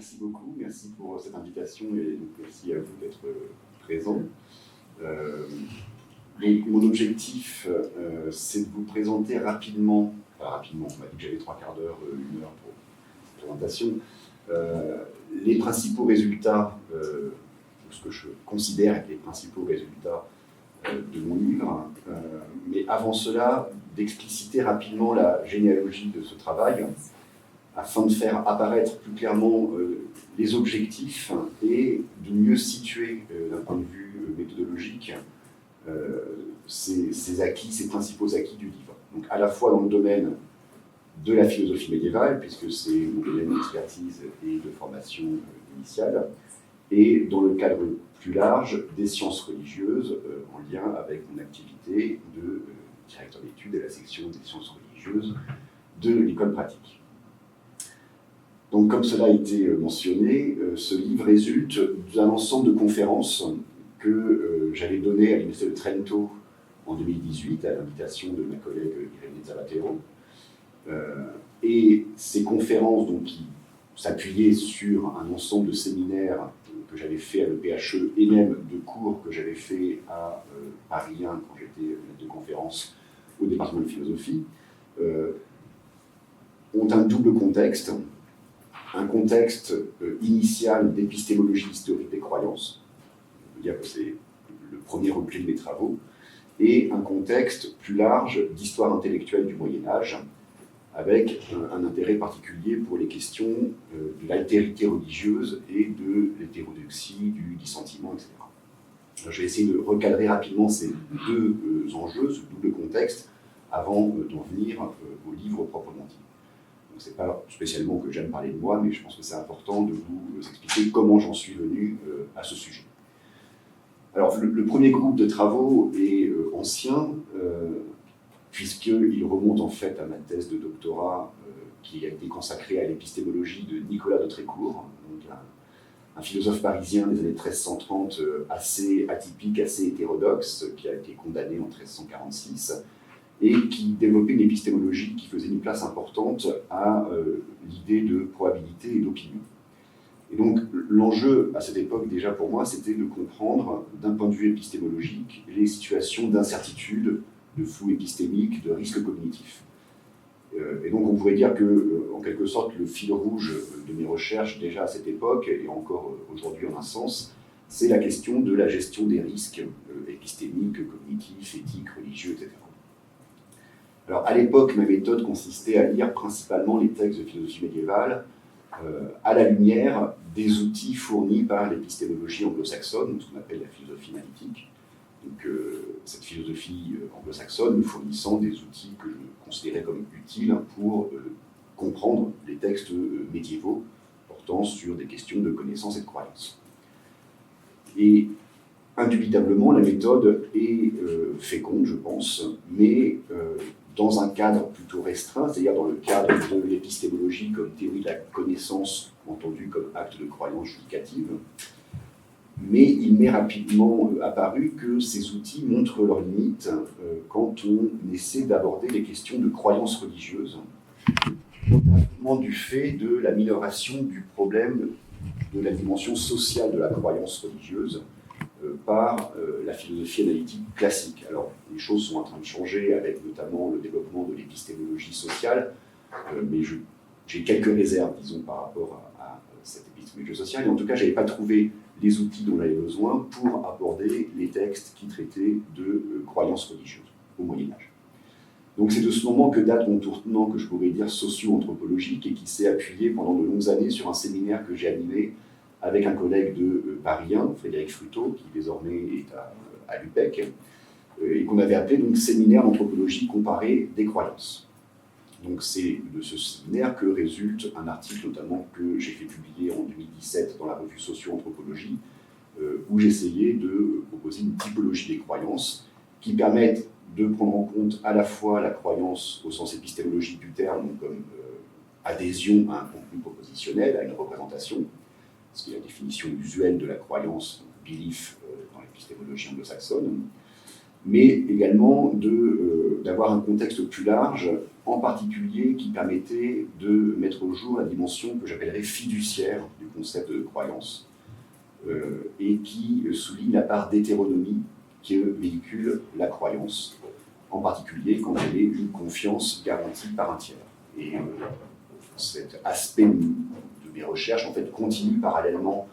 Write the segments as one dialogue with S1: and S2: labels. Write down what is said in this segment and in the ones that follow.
S1: Merci beaucoup, merci pour cette invitation et donc merci à vous d'être présents. Donc, mon objectif, c'est de vous présenter rapidement, on m'a dit que j'avais 3/4 d'heure, 1 heure pour cette présentation, les principaux résultats, ce que je considère être les principaux résultats de mon livre, mais avant cela, d'expliciter rapidement la généalogie de ce travail, afin de faire apparaître plus clairement les objectifs et de mieux situer, d'un point de vue méthodologique, ces acquis, ces principaux acquis du livre. Donc à la fois dans le domaine de la philosophie médiévale, puisque c'est mon domaine d'expertise et de formation initiale, et dans le cadre plus large des sciences religieuses, en lien avec mon activité de directeur d'études à la section des sciences religieuses de l'école pratique. Donc, comme cela a été mentionné, ce livre résulte d'un ensemble de conférences que j'avais données à l'Université de Trento en 2018, à l'invitation de ma collègue Irénée Zapatero. Et ces conférences, donc, qui s'appuyaient sur un ensemble de séminaires que j'avais fait à l'EPHE et même de cours que j'avais fait à Paris 1 quand j'étais maître de conférence au département de philosophie, ont un double contexte. Un contexte initial d'épistémologie historique des croyances, on peut dire que c'est le premier objet de mes travaux, et un contexte plus large d'histoire intellectuelle du Moyen-Âge, avec un intérêt particulier pour les questions de l'altérité religieuse et de l'hétérodoxie, du dissentiment, etc. Alors, je vais essayer de recadrer rapidement ces deux enjeux, ce double contexte, avant d'en venir au livre proprement dit. Ce n'est pas spécialement que j'aime parler de moi, mais je pense que c'est important de vous expliquer comment j'en suis venu à ce sujet. Alors, le premier groupe de travaux est ancien, puisqu'il remonte en fait à ma thèse de doctorat qui a été consacrée à l'épistémologie de Nicolas de Trécourt, donc un philosophe parisien des années 1330 assez atypique, assez hétérodoxe, qui a été condamné en 1346, et qui développait une épistémologie qui faisait une place importante à l'idée de probabilité et d'opinion. Et donc, l'enjeu à cette époque, déjà pour moi, c'était de comprendre, d'un point de vue épistémologique, les situations d'incertitude, de flou épistémique, de risque cognitif. Et donc, on pourrait dire que, en quelque sorte, le fil rouge de mes recherches, déjà à cette époque, et encore aujourd'hui en un sens, c'est la question de la gestion des risques épistémiques, cognitifs, éthiques, religieux, etc. Alors, à l'époque, ma méthode consistait à lire principalement les textes de philosophie médiévale à la lumière des outils fournis par l'épistémologie anglo-saxonne, ce qu'on appelle la philosophie analytique. Donc, cette philosophie anglo-saxonne me fournissant des outils que je considérais comme utiles pour comprendre les textes médiévaux portant sur des questions de connaissance et de croyance. Et indubitablement, la méthode est féconde, je pense, mais dans un cadre plutôt restreint, c'est-à-dire dans le cadre de l'épistémologie comme théorie de la connaissance entendue comme acte de croyance judicative. Mais il m'est rapidement apparu que ces outils montrent leurs limites quand on essaie d'aborder les questions de croyance religieuse, notamment du fait de la minoration du problème de la dimension sociale de la croyance religieuse par la philosophie analytique classique. Alors, les choses sont en train de changer avec notamment le développement de l'épistémologie sociale, mais j'ai quelques réserves, disons, par rapport à cette épistémologie sociale, et en tout cas, je n'avais pas trouvé les outils dont j'avais besoin pour aborder les textes qui traitaient de croyances religieuses au Moyen-Âge. Donc, c'est de ce moment que date mon tournant que je pourrais dire socio-anthropologique et qui s'est appuyé pendant de longues années sur un séminaire que j'ai animé avec un collègue de Paris 1, Frédéric Fruteau, qui désormais est à l'UPEC, et qu'on avait appelé donc séminaire d'anthropologie comparée des croyances. Donc c'est de ce séminaire que résulte un article notamment que j'ai fait publier en 2017 dans la revue Socio-Anthropologie, où j'essayais de proposer une typologie des croyances qui permettent de prendre en compte à la fois la croyance au sens épistémologique du terme, donc comme adhésion à un contenu propositionnel, à une représentation, ce qui est la définition usuelle de la croyance, belief, dans l'épistémologie anglo-saxonne, mais également d'avoir un contexte plus large, en particulier qui permettait de mettre au jour la dimension que j'appellerais fiduciaire du concept de croyance, et qui souligne la part d'hétéronomie que véhicule la croyance, en particulier quand elle est une confiance garantie par un tiers. Et cet aspect de mes recherches en fait, continue parallèlement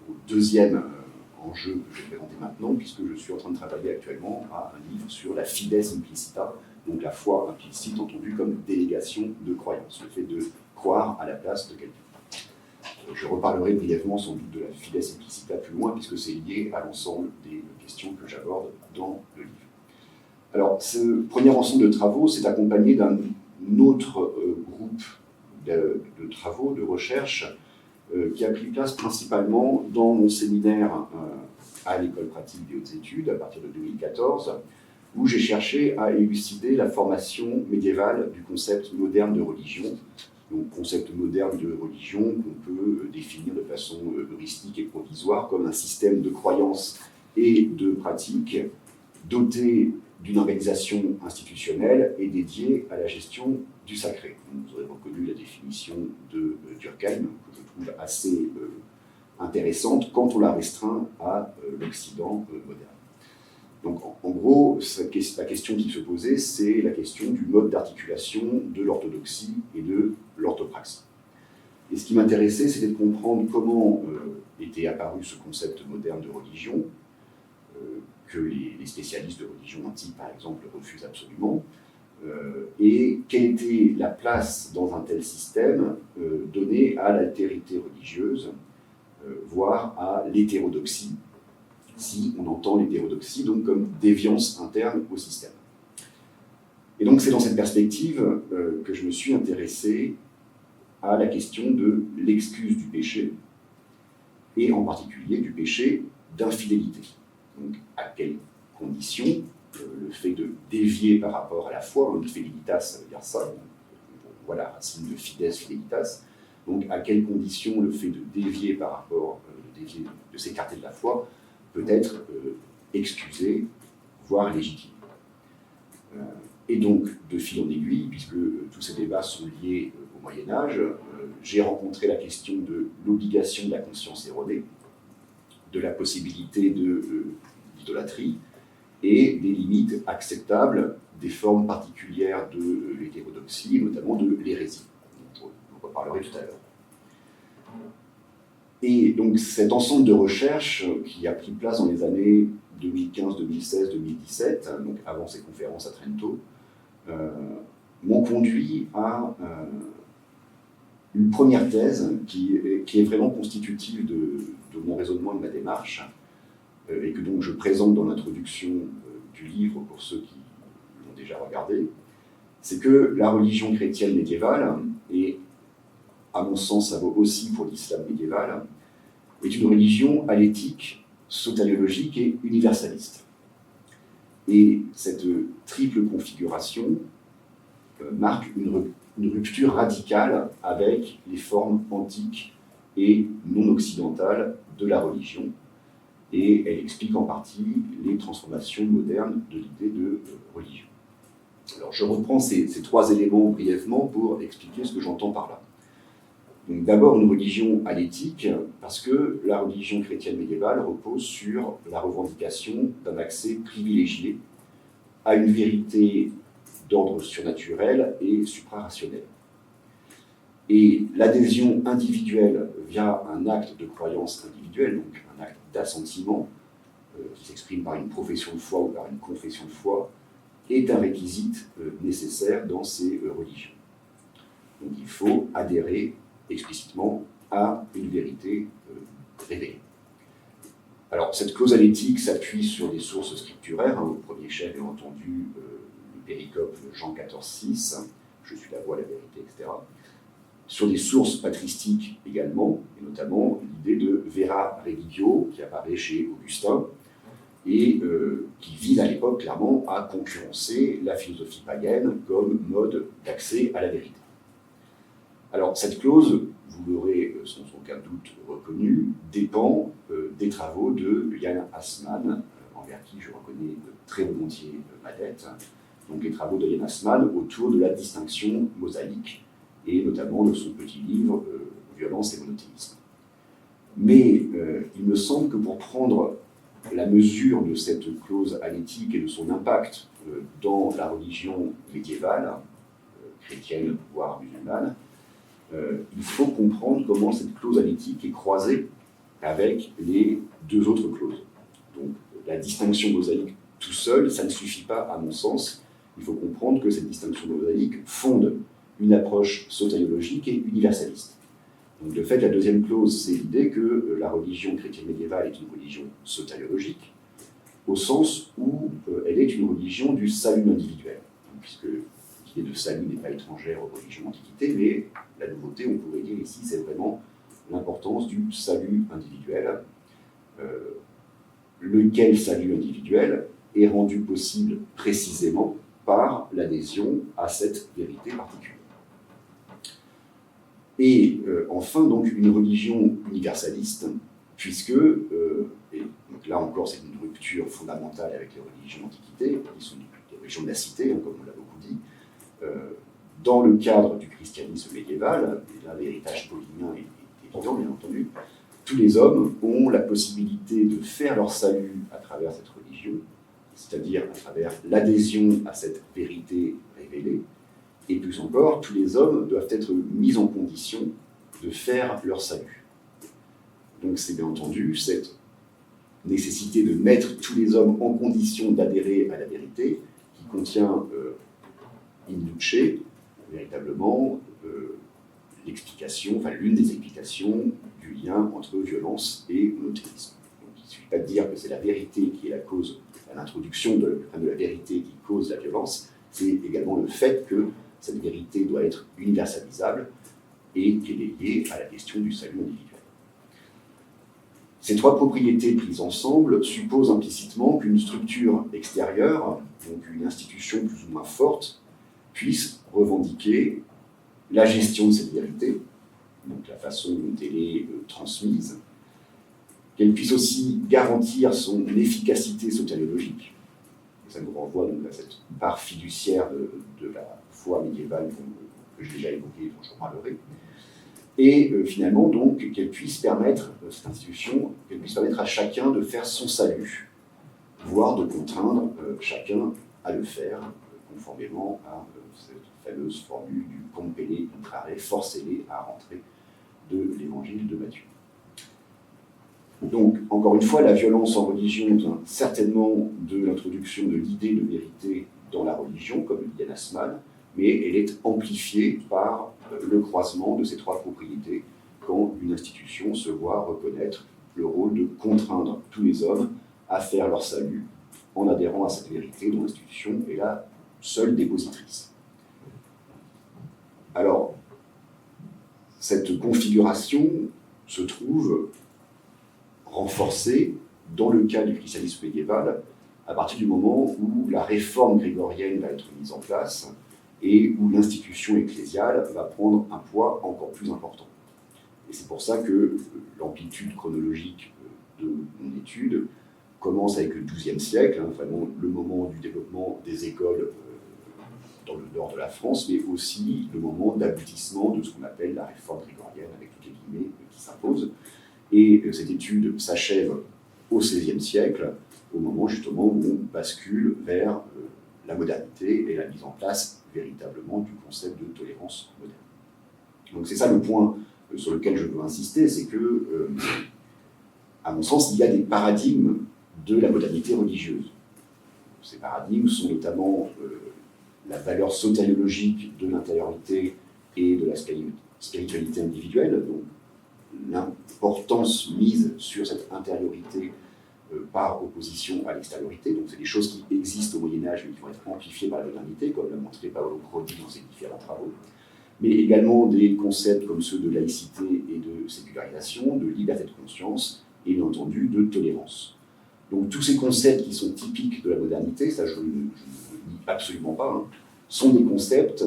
S1: au deuxième enjeu que je vais présenter maintenant, puisque je suis en train de travailler actuellement à un livre sur la fides implicita, donc la foi implicite entendue comme délégation de croyance, le fait de croire à la place de quelqu'un. Je reparlerai brièvement sans doute de la fides implicita plus loin, puisque c'est lié à l'ensemble des questions que j'aborde dans le livre. Alors, ce premier ensemble de travaux s'est accompagné d'un autre groupe de travaux, de recherche, qui a pris place principalement dans mon séminaire à l'École pratique des hautes études, à partir de 2014, où j'ai cherché à élucider la formation médiévale du concept moderne de religion, donc concept moderne de religion qu'on peut définir de façon heuristique et provisoire comme un système de croyances et de pratiques doté d'une organisation institutionnelle et dédiée à la gestion du sacré. Vous aurez reconnu la définition de Durkheim, que je trouve assez intéressante quand on la restreint à l'Occident moderne. Donc, en gros, la question qui se posait, c'est la question du mode d'articulation de l'orthodoxie et de l'orthopraxie. Et ce qui m'intéressait, c'était de comprendre comment était apparu ce concept moderne de religion, que les spécialistes de religion antique, par exemple, refusent absolument, et quelle était la place dans un tel système donnée à l'altérité religieuse, voire à l'hétérodoxie, si on entend l'hétérodoxie donc comme déviance interne au système. Et donc c'est dans cette perspective que je me suis intéressé à la question de l'excuse du péché, et en particulier du péché d'infidélité. Donc à quelles conditions le fait de dévier par rapport à la foi, fidelitas, ça veut dire ça, voilà, racine de fides, fidelitas, donc à quelles conditions le fait de dévier par rapport, de s'écarter de la foi, peut être excusé, voire légitime. Et donc, de fil en aiguille, puisque tous ces débats sont liés au Moyen-Âge, j'ai rencontré la question de l'obligation de la conscience erronée, de la possibilité d'idolâtrie et des limites acceptables des formes particulières de l'hétérodoxie, notamment de l'hérésie. On en reparlerai tout à l'heure. Et donc cet ensemble de recherches qui a pris place dans les années 2015, 2016, 2017, donc avant ces conférences à Trento, m'ont conduit à une première thèse qui est vraiment constitutive de mon raisonnement et de ma démarche, et que donc je présente dans l'introduction du livre pour ceux qui l'ont déjà regardé, c'est que la religion chrétienne médiévale, et à mon sens ça vaut aussi pour l'islam médiéval, est une religion alétique, soteriologique et universaliste. Et cette triple configuration marque une rupture radicale avec les formes antiques et non occidentales de la religion, et elle explique en partie les transformations modernes de l'idée de religion. Alors je reprends ces trois éléments brièvement pour expliquer ce que j'entends par là. Donc d'abord une religion alétique, parce que la religion chrétienne médiévale repose sur la revendication d'un accès privilégié à une vérité d'ordre surnaturel et suprarationnel. Et l'adhésion individuelle via un acte de croyance individuelle, donc un acte d'assentiment, qui s'exprime par une profession de foi ou par une confession de foi, est un réquisite nécessaire dans ces religions. Donc il faut adhérer explicitement à une vérité révélée. Alors, cette causalétique s'appuie sur des sources scripturaires, au premier chef, bien entendu, le péricope Jean 14,6, je suis la voie, la vérité, etc. Sur des sources patristiques également, et notamment l'idée de vera religio, qui apparaît chez Augustin, et qui vise à l'époque clairement à concurrencer la philosophie païenne comme mode d'accès à la vérité. Alors, cette clause, vous l'aurez sans aucun doute reconnu, dépend des travaux de Jan Assmann, envers qui je reconnais très volontiers ma dette, donc les travaux de Jan Assmann autour de la distinction mosaïque, et notamment de son petit livre Violence et monothéisme. Mais il me semble que pour prendre la mesure de cette clause aléthique et de son impact dans la religion médiévale, chrétienne voire musulmane, il faut comprendre comment cette clause aléthique est croisée avec les deux autres clauses. Donc la distinction mosaïque tout seul, ça ne suffit pas à mon sens. Il faut comprendre que cette distinction mosaïque fonde une approche soteriologique et universaliste. Donc de fait, la deuxième clause, c'est l'idée que la religion chrétienne médiévale est une religion sotériologique, au sens où elle est une religion du salut individuel, puisque l'idée de salut n'est pas étrangère aux religions d'Antiquité, mais la nouveauté, on pourrait dire ici, c'est vraiment l'importance du salut individuel, lequel salut individuel est rendu possible précisément par l'adhésion à cette vérité particulière. Et enfin, donc, une religion universaliste, puisque, et donc là encore, c'est une rupture fondamentale avec les religions d'Antiquité, qui sont des religions de la cité, hein, comme on l'a beaucoup dit, dans le cadre du christianisme médiéval, et là l'héritage paulinien est évident, bien entendu, tous les hommes ont la possibilité de faire leur salut à travers cette religion, c'est-à-dire à travers l'adhésion à cette vérité révélée, et plus encore, tous les hommes doivent être mis en condition de faire leur salut. Donc c'est bien entendu cette nécessité de mettre tous les hommes en condition d'adhérer à la vérité qui contient in duce, véritablement, l'explication, enfin l'une des explications du lien entre violence et monothéisme. Donc il ne suffit pas de dire que c'est la vérité qui est la cause, l'introduction de la vérité qui cause la violence, c'est également le fait que cette vérité doit être universalisable et qu'elle est liée à la question du salut individuel. Ces trois propriétés prises ensemble supposent implicitement qu'une structure extérieure, donc une institution plus ou moins forte, puisse revendiquer la gestion de cette vérité, donc la façon dont elle est transmise, qu'elle puisse aussi garantir son efficacité sotériologique. Ça nous renvoie donc à cette part fiduciaire de la foi médiévale que j'ai déjà évoquée, dont je parlerai. Et finalement, donc, qu'elle puisse permettre, cette institution, qu'elle puisse permettre à chacun de faire son salut, voire de contraindre chacun à le faire, conformément à cette fameuse formule du compelle intrare, forcez-les à rentrer de l'évangile de Matthieu. Donc, encore une fois, la violence en religion vient certainement de l'introduction de l'idée de vérité dans la religion, comme le dit Yann Assmann, mais elle est amplifiée par le croisement de ces trois propriétés quand une institution se voit reconnaître le rôle de contraindre tous les hommes à faire leur salut en adhérant à cette vérité dont l'institution est la seule dépositrice. Alors, cette configuration se trouve renforcée dans le cas du christianisme médiéval à partir du moment où la réforme grégorienne va être mise en place et où l'institution ecclésiale va prendre un poids encore plus important. Et c'est pour ça que l'amplitude chronologique de mon étude commence avec le XIIe siècle, vraiment le moment du développement des écoles dans le nord de la France, mais aussi le moment d'aboutissement de ce qu'on appelle la réforme grégorienne, avec toutes les guillemets qui s'imposent. Et cette étude s'achève au XVIe siècle, au moment justement où on bascule vers la modernité et la mise en place véritablement du concept de tolérance moderne. Donc c'est ça le point sur lequel je veux insister, c'est que, à mon sens, il y a des paradigmes de la modernité religieuse. Ces paradigmes sont notamment la valeur sotériologique de l'intériorité et de la spiritualité individuelle, donc l'importance mise sur cette intériorité par opposition à l'extériorité. Donc c'est des choses qui existent au Moyen-Âge mais qui vont être amplifiées par la modernité, comme l'a montré Paolo Crodi dans ses différents travaux. Mais également des concepts comme ceux de laïcité et de sécularisation, de liberté de conscience et bien entendu de tolérance. Donc tous ces concepts qui sont typiques de la modernité, ça je ne le nie absolument pas, sont des concepts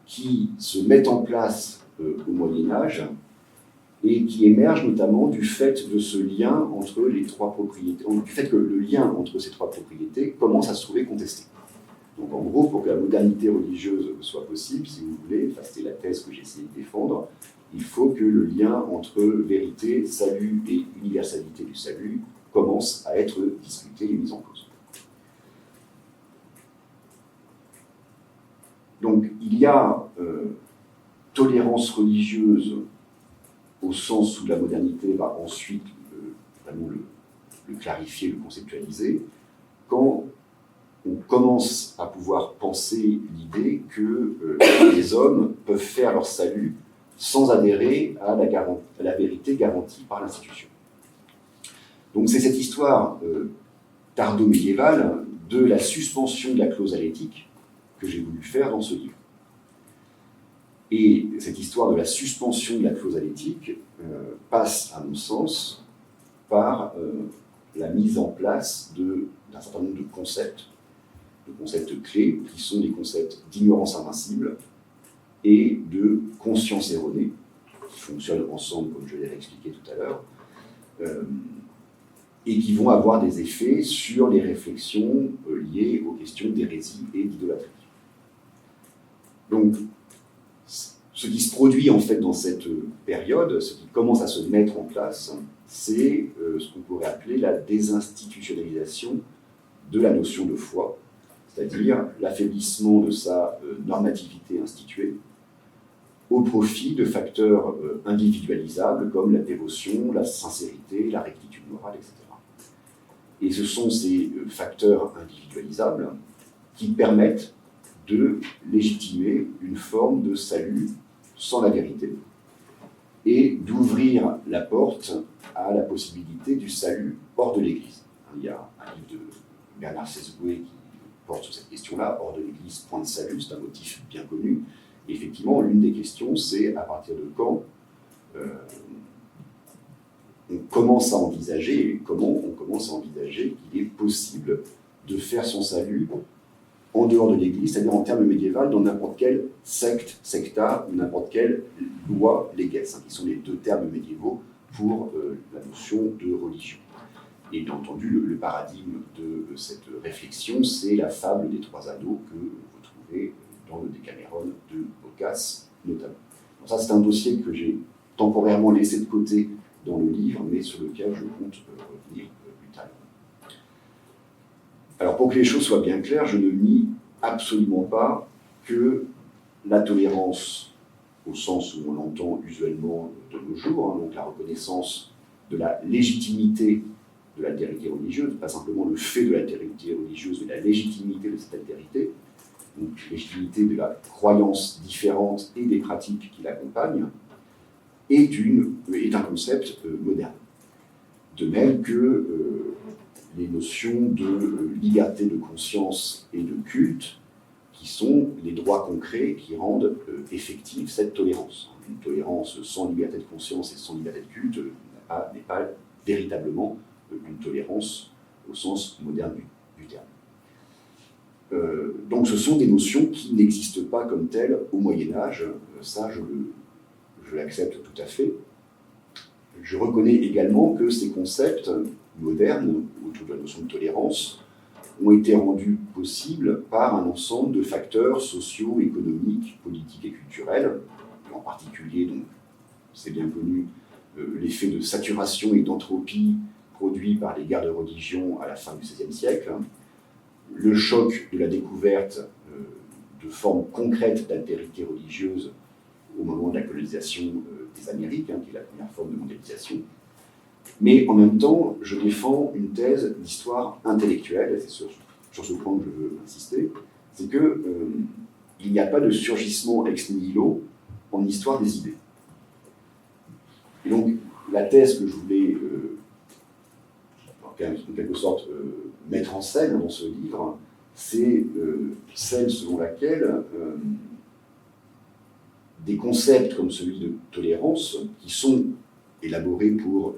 S1: qui se mettent en place au Moyen-Âge et qui émergent notamment du fait de ce lien entre les trois propriétés, du fait que le lien entre ces trois propriétés commence à se trouver contesté. Donc en gros, pour que la modernité religieuse soit possible, si vous voulez, c'était la thèse que j'ai essayé de défendre, il faut que le lien entre vérité, salut et universalité du salut commence à être discuté et mis en cause. Donc, il y a tolérance religieuse au sens où la modernité va ensuite vraiment le clarifier, le conceptualiser, quand on commence à pouvoir penser l'idée que les hommes peuvent faire leur salut sans adhérer à la vérité garantie par l'institution. Donc c'est cette histoire tardo-médiévale de la suspension de la clause à l'éthique que j'ai voulu faire dans ce livre. Et cette histoire de la suspension de la clause à l'éthique passe, à mon sens, par la mise en place d'un certain nombre de concepts clés, qui sont des concepts d'ignorance invincible et de conscience erronée, qui fonctionnent ensemble, comme je l'ai expliqué tout à l'heure, et qui vont avoir des effets sur les réflexions liées aux questions d'hérésie et d'idolâtrie. Donc, ce qui se produit en fait dans cette période, ce qui commence à se mettre en place, c'est ce qu'on pourrait appeler la désinstitutionnalisation de la notion de foi, c'est-à-dire l'affaiblissement de sa normativité instituée au profit de facteurs individualisables comme la dévotion, la sincérité, la rectitude morale, etc. Et ce sont ces facteurs individualisables qui permettent de légitimer une forme de salut sans la vérité et d'ouvrir la porte à la possibilité du salut hors de l'Église. Il y a un livre de Bernard Sesboué qui porte sur cette question-là, hors de l'Église, point de salut, c'est un motif bien connu. Et effectivement, l'une des questions, c'est à partir de quand on commence à envisager, comment on commence à envisager qu'il est possible de faire son salut en dehors de l'Église, c'est-à-dire en termes médiévaux, dans n'importe quelle secte, secta, ou n'importe quelle loi léguesse, qui sont les deux termes médiévaux pour la notion de religion. Et bien entendu, le paradigme de cette réflexion, c'est la fable des trois anneaux que vous trouvez dans le Décaméron de Boccace, notamment. Donc ça, c'est un dossier que j'ai temporairement laissé de côté dans le livre, mais sur lequel je compte revenir plus tard. Alors, pour que les choses soient bien claires, je ne nie absolument pas que la tolérance, au sens où on l'entend usuellement de nos jours, donc la reconnaissance de la légitimité de l'altérité religieuse, pas simplement le fait de l'altérité religieuse, mais la légitimité de cette altérité, donc légitimité de la croyance différente et des pratiques qui l'accompagnent, est un concept moderne. De même que les notions de liberté de conscience et de culte, qui sont les droits concrets qui rendent effective cette tolérance. Une tolérance sans liberté de conscience et sans liberté de culte n'est pas véritablement une tolérance au sens moderne du terme. Donc ce sont des notions qui n'existent pas comme telles au Moyen-Âge, ça je l'accepte tout à fait. Je reconnais également que ces concepts modernes, autour de la notion de tolérance, ont été rendus possibles par un ensemble de facteurs sociaux, économiques, politiques et culturels, en particulier, donc, c'est bien connu, l'effet de saturation et d'entropie produit par les guerres de religion à la fin du XVIe siècle, le choc de la découverte de formes concrètes d'altérité religieuse au moment de la colonisation des Amériques, qui est la première forme de mondialisation. Mais en même temps, je défends une thèse d'histoire intellectuelle, et c'est sur ce point que je veux insister, c'est qu'il n'y a pas de surgissement ex nihilo en histoire des idées. Et donc, la thèse que je voulais, en quelque sorte, mettre en scène dans ce livre, c'est celle selon laquelle des concepts comme celui de tolérance, qui sont élaborés pour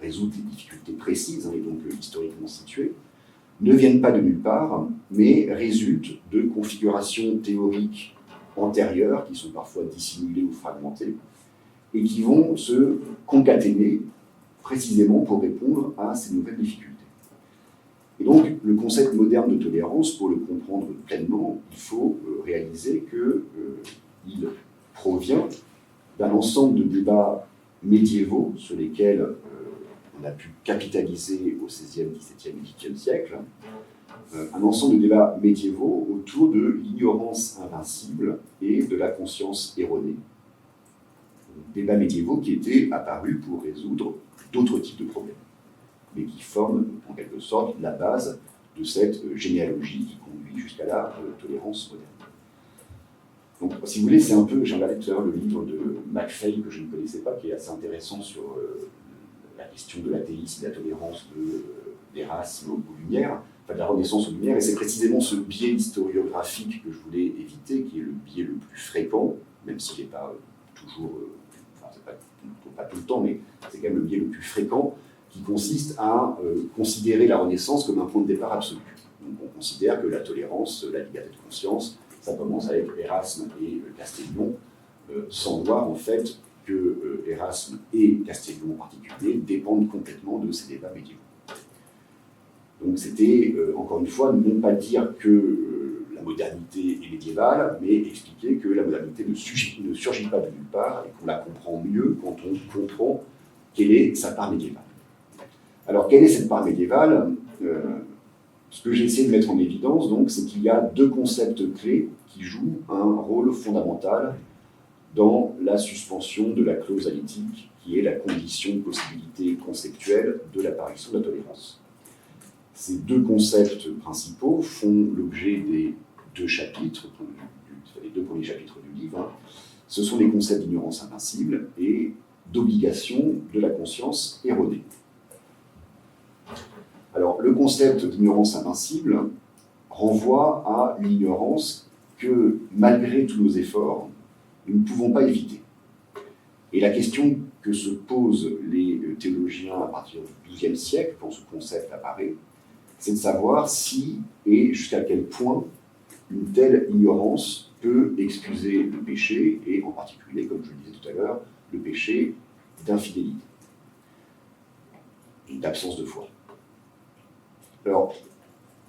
S1: résoudre des difficultés précises, et donc historiquement situées, ne viennent pas de nulle part, mais résultent de configurations théoriques antérieures, qui sont parfois dissimulées ou fragmentées, et qui vont se concaténer précisément pour répondre à ces nouvelles difficultés. Et donc, le concept moderne de tolérance, pour le comprendre pleinement, il faut réaliser qu'il provient d'un ensemble de débats médiévaux sur lesquels on a pu capitaliser au XVIe, XVIIe et XVIIIe siècle, un ensemble de débats médiévaux autour de l'ignorance invincible et de la conscience erronée. Débats médiévaux qui étaient apparus pour résoudre d'autres types de problèmes, mais qui forment en quelque sorte la base de cette généalogie qui conduit jusqu'à la tolérance moderne. Donc, si vous voulez, c'est un peu, j'ai regardé tout à l'heure le livre de Macphail que je ne connaissais pas, qui est assez intéressant sur la question de l'athéisme et de la tolérance d'Erasme aux Lumières, enfin de la Renaissance aux Lumières, et c'est précisément ce biais historiographique que je voulais éviter, qui est le biais le plus fréquent, même s'il n'est pas toujours, enfin c'est pas tout le temps, mais c'est quand même le biais le plus fréquent, qui consiste à considérer la Renaissance comme un point de départ absolu. Donc on considère que la tolérance, la liberté de conscience, ça commence avec Erasme et Castellion, sans voir en fait que Erasme et Castellion en particulier dépendent complètement de ces débats médiévaux. Donc c'était, encore une fois, non pas dire que la modernité est médiévale, mais expliquer que la modernité ne surgit pas de nulle part et qu'on la comprend mieux quand on comprend quelle est sa part médiévale. Alors, quelle est cette part médiévale ? Ce que j'ai essayé de mettre en évidence, donc, c'est qu'il y a deux concepts clés qui jouent un rôle fondamental dans la suspension de la clause aléthique, qui est la condition de possibilité conceptuelle de l'apparition de la tolérance. Ces deux concepts principaux font l'objet des deux chapitres, les deux premiers chapitres du livre. Ce sont les concepts d'ignorance invincible et d'obligation de la conscience erronée. Alors, le concept d'ignorance invincible renvoie à l'ignorance que, malgré tous nos efforts, nous ne pouvons pas éviter. Et la question que se posent les théologiens à partir du XIIe siècle, quand ce concept apparaît, c'est de savoir si et jusqu'à quel point une telle ignorance peut excuser le péché, et en particulier, comme je le disais tout à l'heure, le péché d'infidélité et d'absence de foi. Alors,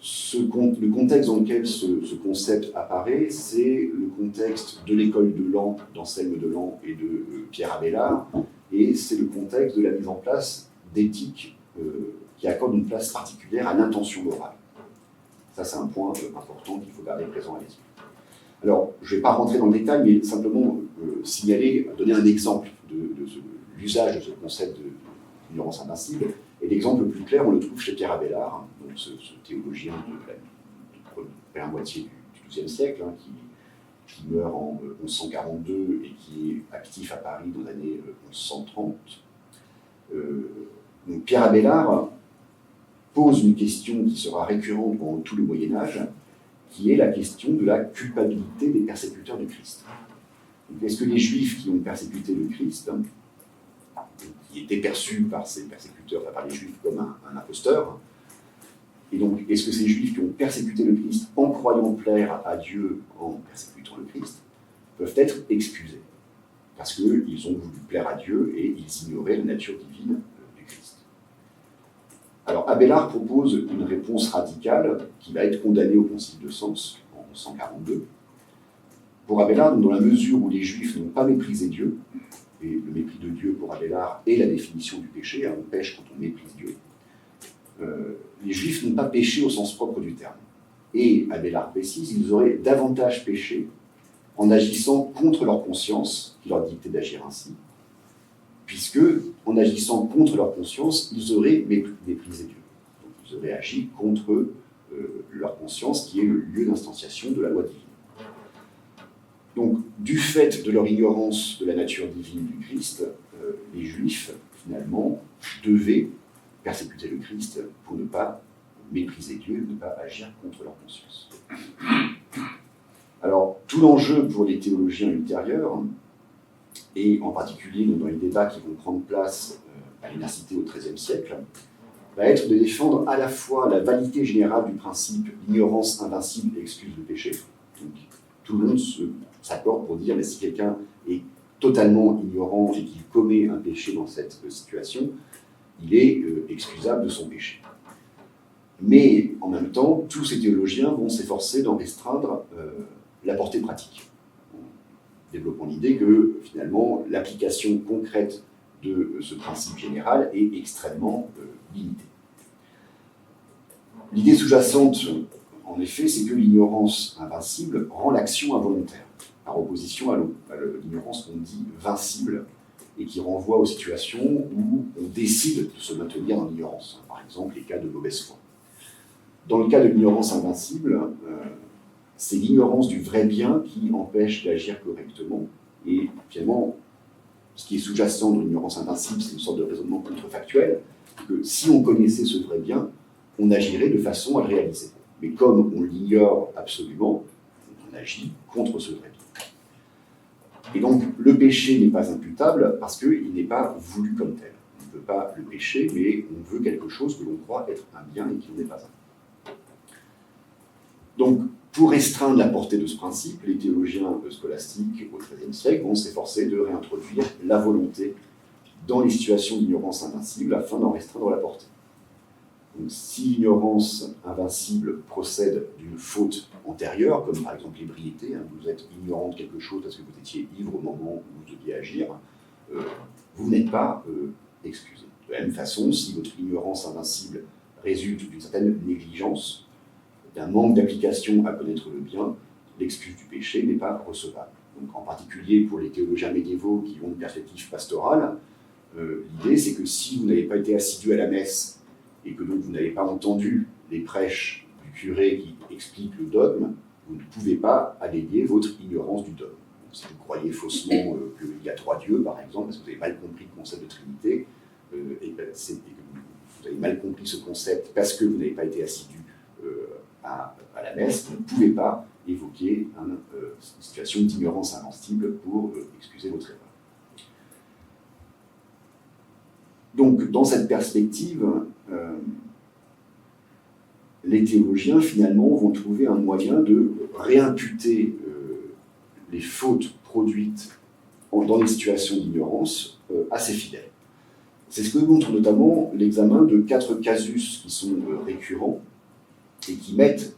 S1: le contexte dans lequel ce concept apparaît, c'est le contexte de l'école de Laon, d'Anselme de Laon et de Pierre Abélard, et c'est le contexte de la mise en place d'éthiques qui accordent une place particulière à l'intention morale. Ça, c'est un point important qu'il faut garder présent à l'esprit. Alors, je ne vais pas rentrer dans le détail, mais simplement signaler, donner un exemple de l'usage de ce concept d'ignorance invincible. Et l'exemple le plus clair, on le trouve chez Pierre Abélard, donc ce théologien de la première moitié du XIIe siècle, qui meurt en 1142 et qui est actif à Paris dans les années 1130. Donc Pierre Abélard pose une question qui sera récurrente pendant tout le Moyen-Âge, qui est la question de la culpabilité des persécuteurs du Christ. Donc, est-ce que les Juifs qui ont persécuté le Christ, qui étaient perçus par ces persécuteurs, enfin par les Juifs comme un imposteur, et donc est-ce que ces Juifs qui ont persécuté le Christ en croyant plaire à Dieu en persécutant le Christ, peuvent être excusés, parce qu'ils ont voulu plaire à Dieu et ils ignoraient la nature divine du Christ. Alors Abélard propose une réponse radicale qui va être condamnée au Concile de Sens en 1142. Pour Abélard, dans la mesure où les Juifs n'ont pas méprisé Dieu, et le mépris de Dieu pour Abélard est la définition du péché, on pêche quand on méprise Dieu, les Juifs n'ont pas péché au sens propre du terme. Et Abélard précise, ils auraient davantage péché en agissant contre leur conscience, qui leur dictait d'agir ainsi, puisque, en agissant contre leur conscience, ils auraient méprisé Dieu. Donc, ils auraient agi contre leur conscience, qui est le lieu d'instanciation de la loi divine. Donc, du fait de leur ignorance de la nature divine du Christ, les Juifs, finalement, devaient persécuter le Christ pour ne pas mépriser Dieu, ne pas agir contre leur conscience. Alors, tout l'enjeu pour les théologiens ultérieurs, et en particulier dans les débats qui vont prendre place à l'université au XIIIe siècle, va être de défendre à la fois la validité générale du principe « l'ignorance invincible excuse le péché ». Donc, tout le monde s'accorde pour dire que si quelqu'un est totalement ignorant et qu'il commet un péché dans cette situation, il est excusable de son péché. Mais en même temps, tous ces théologiens vont s'efforcer d'en restreindre la portée pratique. développant l'idée que finalement l'application concrète de ce principe général est extrêmement limitée. L'idée sous-jacente, en effet, c'est que l'ignorance invincible rend l'action involontaire, par opposition à l'ignorance qu'on dit vincible, et qui renvoie aux situations où on décide de se maintenir dans l'ignorance, par exemple les cas de mauvaise foi. Dans le cas de l'ignorance invincible, c'est l'ignorance du vrai bien qui empêche d'agir correctement, et finalement, ce qui est sous-jacent dans l'ignorance invincible, c'est une sorte de raisonnement contrefactuel, que si on connaissait ce vrai bien, on agirait de façon à le réaliser. Mais comme on l'ignore absolument, on agit contre ce vrai bien. Et donc, le péché n'est pas imputable parce qu'il n'est pas voulu comme tel. On ne veut pas le péché, mais on veut quelque chose que l'on croit être un bien et qui n'en est pas un. Donc, pour restreindre la portée de ce principe, les théologiens scolastiques au XIIIe siècle vont s'efforcer de réintroduire la volonté dans les situations d'ignorance invincible afin d'en restreindre la portée. Donc, si l'ignorance invincible procède d'une faute antérieure, comme par exemple l'ébriété, vous êtes ignorant de quelque chose parce que vous étiez ivre au moment où vous deviez agir, vous n'êtes pas excusé. De la même façon, si votre ignorance invincible résulte d'une certaine négligence, d'un manque d'application à connaître le bien, l'excuse du péché n'est pas recevable. Donc, en particulier pour les théologiens médiévaux qui ont une perspective pastorale, l'idée c'est que si vous n'avez pas été assidu à la messe et que donc vous n'avez pas entendu les prêches du curé qui expliquent le dogme, vous ne pouvez pas alléguer votre ignorance du dogme. Donc, si vous croyez faussement qu'il y a 3 dieux, par exemple, parce que vous avez mal compris le concept de Trinité, et que vous avez mal compris ce concept parce que vous n'avez pas été assidu à la messe, vous ne pouvez pas évoquer une situation d'ignorance invincible pour excuser votre erreur. Donc, dans cette perspective, les théologiens, finalement, vont trouver un moyen de réimputer les fautes produites dans les situations d'ignorance à ses fidèles. C'est ce que montre notamment l'examen de 4 casus qui sont récurrents et qui mettent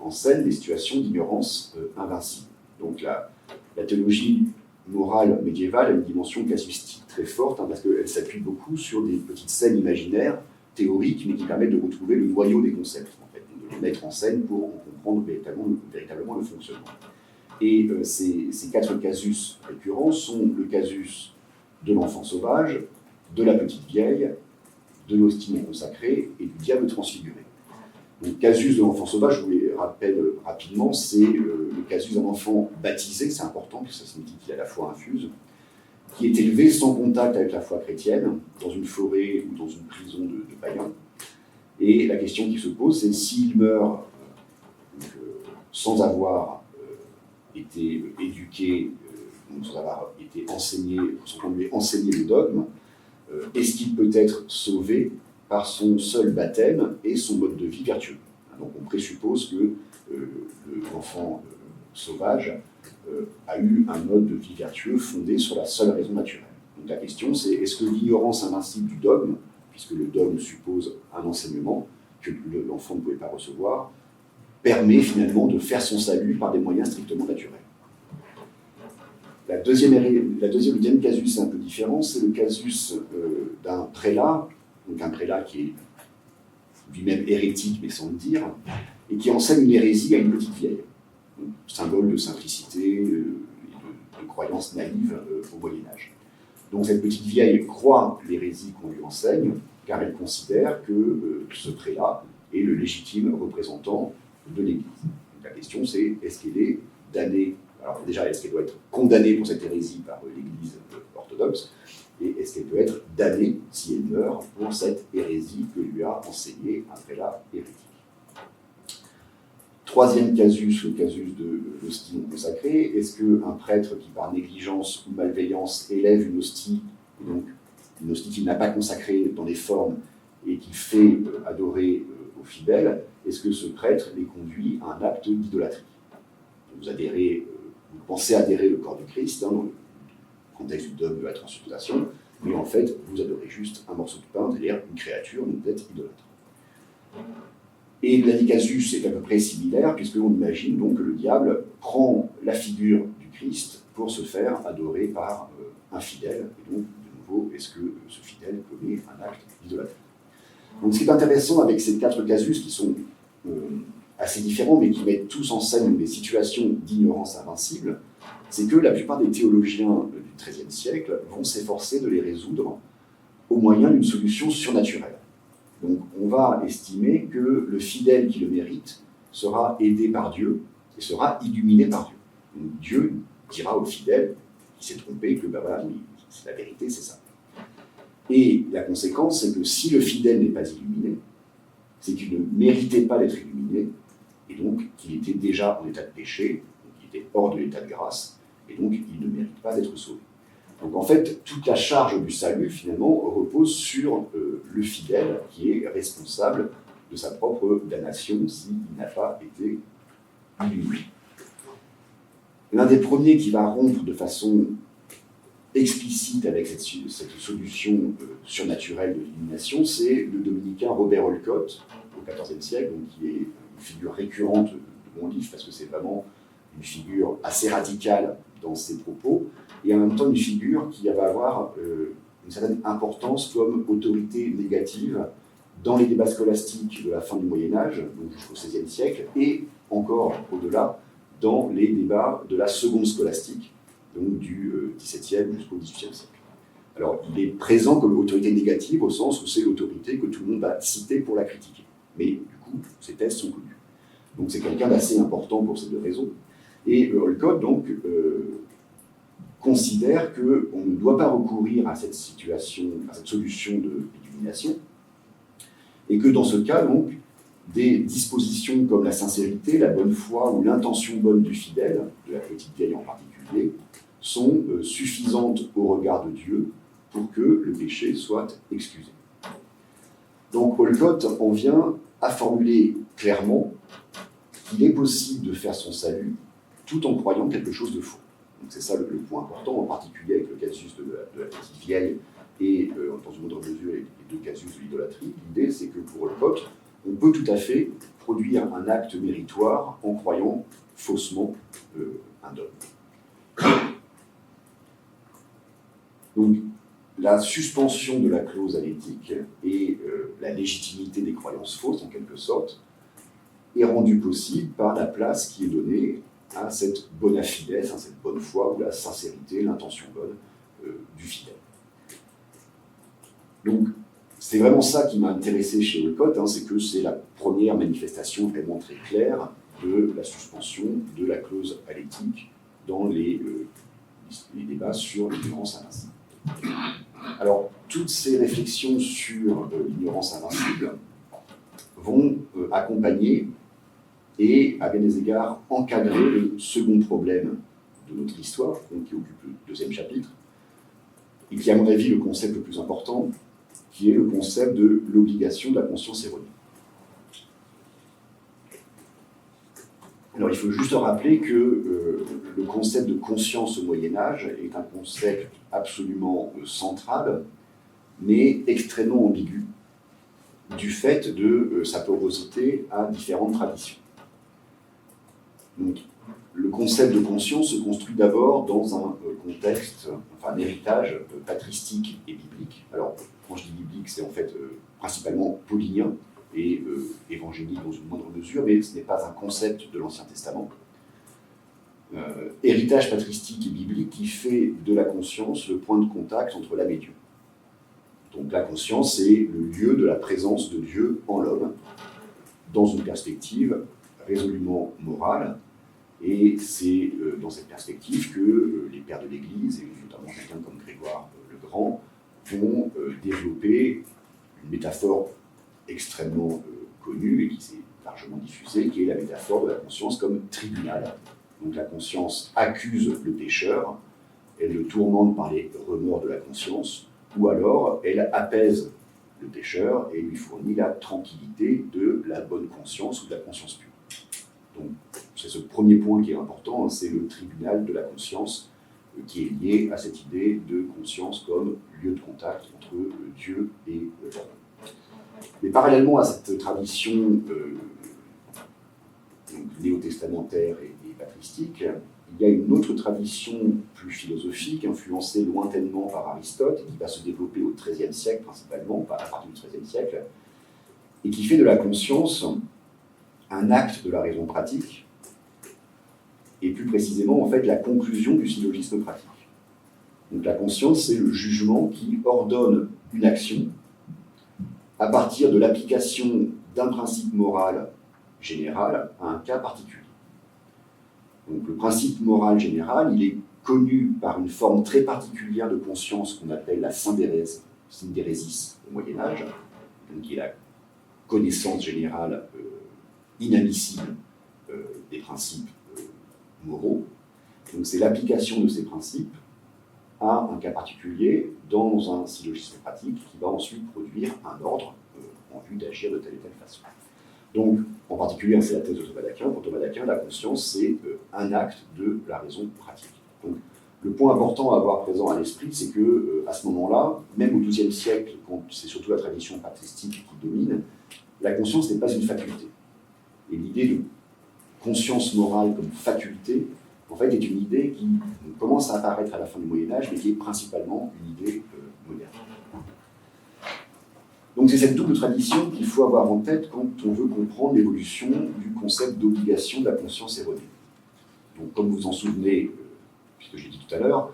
S1: en scène les situations d'ignorance invincible. Donc, la théologie morale médiévale a une dimension casuistique très forte, parce qu'elle s'appuie beaucoup sur des petites scènes imaginaires, théoriques, mais qui permettent de retrouver le noyau des concepts, en fait, de les mettre en scène pour en comprendre véritablement le fonctionnement. Et ces 4 casus récurrents sont le casus de l'enfant sauvage, de la petite vieille, de l'hostie non consacrée et du diable transfiguré. Donc, casus de l'enfant sauvage, je vous les rappelle rapidement, c'est le casus d'un enfant baptisé, c'est important, puisque ça signifie qu'il a la foi infuse, qui est élevé sans contact avec la foi chrétienne, dans une forêt ou dans une prison de païens. Et la question qui se pose, c'est s'il meurt sans avoir été éduqué, sans avoir été enseigné, sans qu'on lui ait enseigné le dogme, est-ce qu'il peut être sauvé par son seul baptême et son mode de vie vertueux. Donc on présuppose que l'enfant sauvage a eu un mode de vie vertueux fondé sur la seule raison naturelle. Donc la question c'est, est-ce que l'ignorance invincible du dogme, puisque le dogme suppose un enseignement que l'enfant ne pouvait pas recevoir, permet finalement de faire son salut par des moyens strictement naturels. Le deuxième casus est un peu différent, c'est le casus d'un prélat, donc un prélat qui est lui-même hérétique, mais sans le dire, et qui enseigne une hérésie à une petite vieille, donc, symbole de simplicité et de croyance naïve au Moyen-Âge. Donc cette petite vieille croit l'hérésie qu'on lui enseigne, car elle considère que ce prélat est le légitime représentant de l'Église. Donc la question c'est, est-ce qu'elle est damnée? Alors déjà, est-ce qu'elle doit être condamnée pour cette hérésie par l'Église orthodoxe? Et est-ce qu'elle peut être damnée si elle meurt pour cette hérésie que lui a enseigné un prélat hérétique? Troisième casus, le casus de l'hostie non consacrée. Est-ce qu'un prêtre qui, par négligence ou malveillance, élève une hostie, donc une hostie qu'il n'a pas consacrée dans les formes et qui fait adorer aux fidèles, est-ce que ce prêtre les conduit à un acte d'idolâtrie? Vous pensez adhérer au corps du Christ, dans le contexte du dogme de la transubstantiation, mais en fait, vous adorez juste un morceau de pain, c'est-à-dire une créature, donc vous êtes idolâtre. Et l'anicasus est à peu près similaire, puisqu'on imagine donc que le diable prend la figure du Christ pour se faire adorer par un fidèle. Et donc, de nouveau, est-ce que ce fidèle commet un acte d'idolâtrie? Donc, ce qui est intéressant avec ces 4 casus qui sont assez différents, mais qui mettent tous en scène des situations d'ignorance invincible, c'est que la plupart des théologiens du XIIIe siècle vont s'efforcer de les résoudre au moyen d'une solution surnaturelle. Donc, on va estimer que le fidèle qui le mérite sera aidé par Dieu et sera illuminé par Dieu. Donc, Dieu dira au fidèle qui s'est trompé que, ben voilà, oui, la vérité, c'est ça. Et la conséquence, c'est que si le fidèle n'est pas illuminé, c'est qu'il ne méritait pas d'être illuminé, et donc qu'il était déjà en état de péché, donc il était hors de l'état de grâce, et donc il ne mérite pas d'être sauvé. Donc en fait, toute la charge du salut, finalement, repose sur le fidèle qui est responsable de sa propre damnation s'il n'a pas été illuminé. L'un des premiers qui va rompre de façon explicite avec cette solution surnaturelle de l'illumination, c'est le dominicain Robert Olcott, au XIVe siècle, donc, qui est une figure récurrente de mon livre, parce que c'est vraiment une figure assez radicale dans ses propos, et en même temps une figure qui va avoir une certaine importance comme autorité négative dans les débats scolastiques de la fin du Moyen-Âge, donc jusqu'au XVIe siècle, et encore au-delà, dans les débats de la seconde scolastique, donc du XVIIe jusqu'au XVIIIe siècle. Alors, il est présent comme autorité négative au sens où c'est l'autorité que tout le monde va citer pour la critiquer. Mais du coup, ses thèses sont connues. Donc c'est quelqu'un d'assez important pour ces 2 raisons. Et Olcott, donc, considère qu'on ne doit pas recourir à cette situation, à cette solution d'illumination, et que dans ce cas, donc, des dispositions comme la sincérité, la bonne foi ou l'intention bonne du fidèle, de la petite vieille en particulier, sont suffisantes au regard de Dieu pour que le péché soit excusé. Donc Olcott en vient à formuler clairement qu'il est possible de faire son salut tout en croyant quelque chose de faux. Donc c'est ça le point important, en particulier avec le casus de la petite vieille et, dans une autre mesure, les 2 casus de l'idolâtrie. L'idée, c'est que pour Olcott, on peut tout à fait produire un acte méritoire en croyant faussement un dogme. Donc, la suspension de la clause à l'éthique et la légitimité des croyances fausses, en quelque sorte, est rendue possible par la place qui est donnée à cette bona fides, à cette bonne foi ou la sincérité, l'intention bonne du fidèle. Donc, c'est vraiment ça qui m'a intéressé chez Olcott, c'est que c'est la première manifestation vraiment très claire de la suspension de la clause à l'éthique dans les débats sur l'ignorance invincible. Alors, toutes ces réflexions sur l'ignorance invincible vont accompagner et, à bien des égards, encadrer le second problème de notre histoire, donc qui occupe le 2e chapitre, et qui est, à mon avis, le concept le plus important, qui est le concept de l'obligation de la conscience erronée. Alors, il faut juste rappeler que le concept de conscience au Moyen-Âge est un concept absolument central, mais extrêmement ambigu, du fait de sa porosité à différentes traditions. Donc, le concept de conscience se construit d'abord dans un contexte, enfin un héritage patristique et biblique. Alors, quand je dis biblique, c'est en fait principalement paulinien et évangélique dans une moindre mesure, mais ce n'est pas un concept de l'Ancien Testament. Héritage patristique et biblique qui fait de la conscience le point de contact entre l'âme et Dieu. Donc la conscience, c'est le lieu de la présence de Dieu en l'homme, dans une perspective résolument morale, et c'est dans cette perspective que les pères de l'Église, et notamment quelqu'un comme Grégoire le Grand, vont développer une métaphore extrêmement connue et qui s'est largement diffusée, qui est la métaphore de la conscience comme tribunal. Donc la conscience accuse le pécheur, elle le tourmente par les remords de la conscience, ou alors elle apaise le pécheur et lui fournit la tranquillité de la bonne conscience ou de la conscience pure. Donc c'est ce premier point qui est important, c'est le tribunal de la conscience qui est lié à cette idée de conscience comme lieu de contact entre Dieu et l'homme. Mais parallèlement à cette tradition néo-testamentaire et patristique, il y a une autre tradition plus philosophique, influencée lointainement par Aristote, qui va se développer au XIIIe siècle principalement, à partir du XIIIe siècle, et qui fait de la conscience un acte de la raison pratique, et plus précisément, en fait, la conclusion du syllogisme pratique. Donc la conscience, c'est le jugement qui ordonne une action à partir de l'application d'un principe moral général à un cas particulier. Donc le principe moral général, il est connu par une forme très particulière de conscience qu'on appelle la syndérésis au Moyen-Âge, qui est la connaissance générale inadmissible des principes moraux. Donc c'est l'application de ces principes à un cas particulier dans un syllogisme pratique qui va ensuite produire un ordre en vue d'agir de telle et telle façon. Donc, en particulier, c'est la thèse de Thomas d'Aquin. Pour Thomas d'Aquin, la conscience, c'est un acte de la raison pratique. Donc, le point important à avoir présent à l'esprit, c'est que à ce moment-là, même au XIIe siècle, quand c'est surtout la tradition patristique qui domine, la conscience n'est pas une faculté. Et l'idée de conscience morale comme faculté, en fait, est une idée qui commence à apparaître à la fin du Moyen-Âge, mais qui est principalement une idée moderne. Donc c'est cette double tradition qu'il faut avoir en tête quand on veut comprendre l'évolution du concept d'obligation de la conscience erronée. Donc comme vous vous en souvenez, puisque j'ai dit tout à l'heure,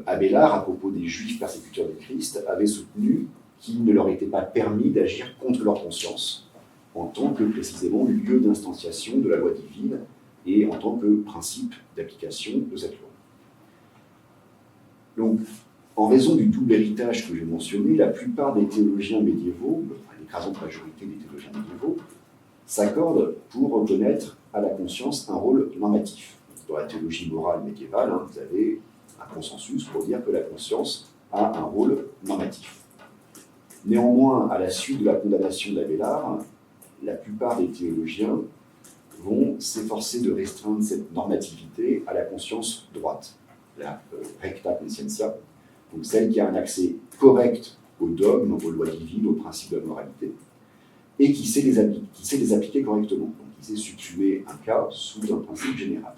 S1: Abélard, à propos des Juifs persécuteurs du Christ, avait soutenu qu'il ne leur était pas permis d'agir contre leur conscience, en tant que précisément lieu d'instanciation de la loi divine et en tant que principe d'application de cette loi. Donc, en raison du double héritage que j'ai mentionné, la plupart des théologiens médiévaux, l'écrasante majorité des théologiens médiévaux, s'accordent pour reconnaître à la conscience un rôle normatif. Dans la théologie morale médiévale, vous avez un consensus pour dire que la conscience a un rôle normatif. Néanmoins, à la suite de la condamnation d'Abélard, la plupart des théologiens vont s'efforcer de restreindre cette normativité à la conscience droite, la recta conscientia, donc celle qui a un accès correct aux dogmes, aux lois divines, aux principes de la moralité, et qui sait les appliquer correctement, donc qui sait subsumer un cas sous un principe général.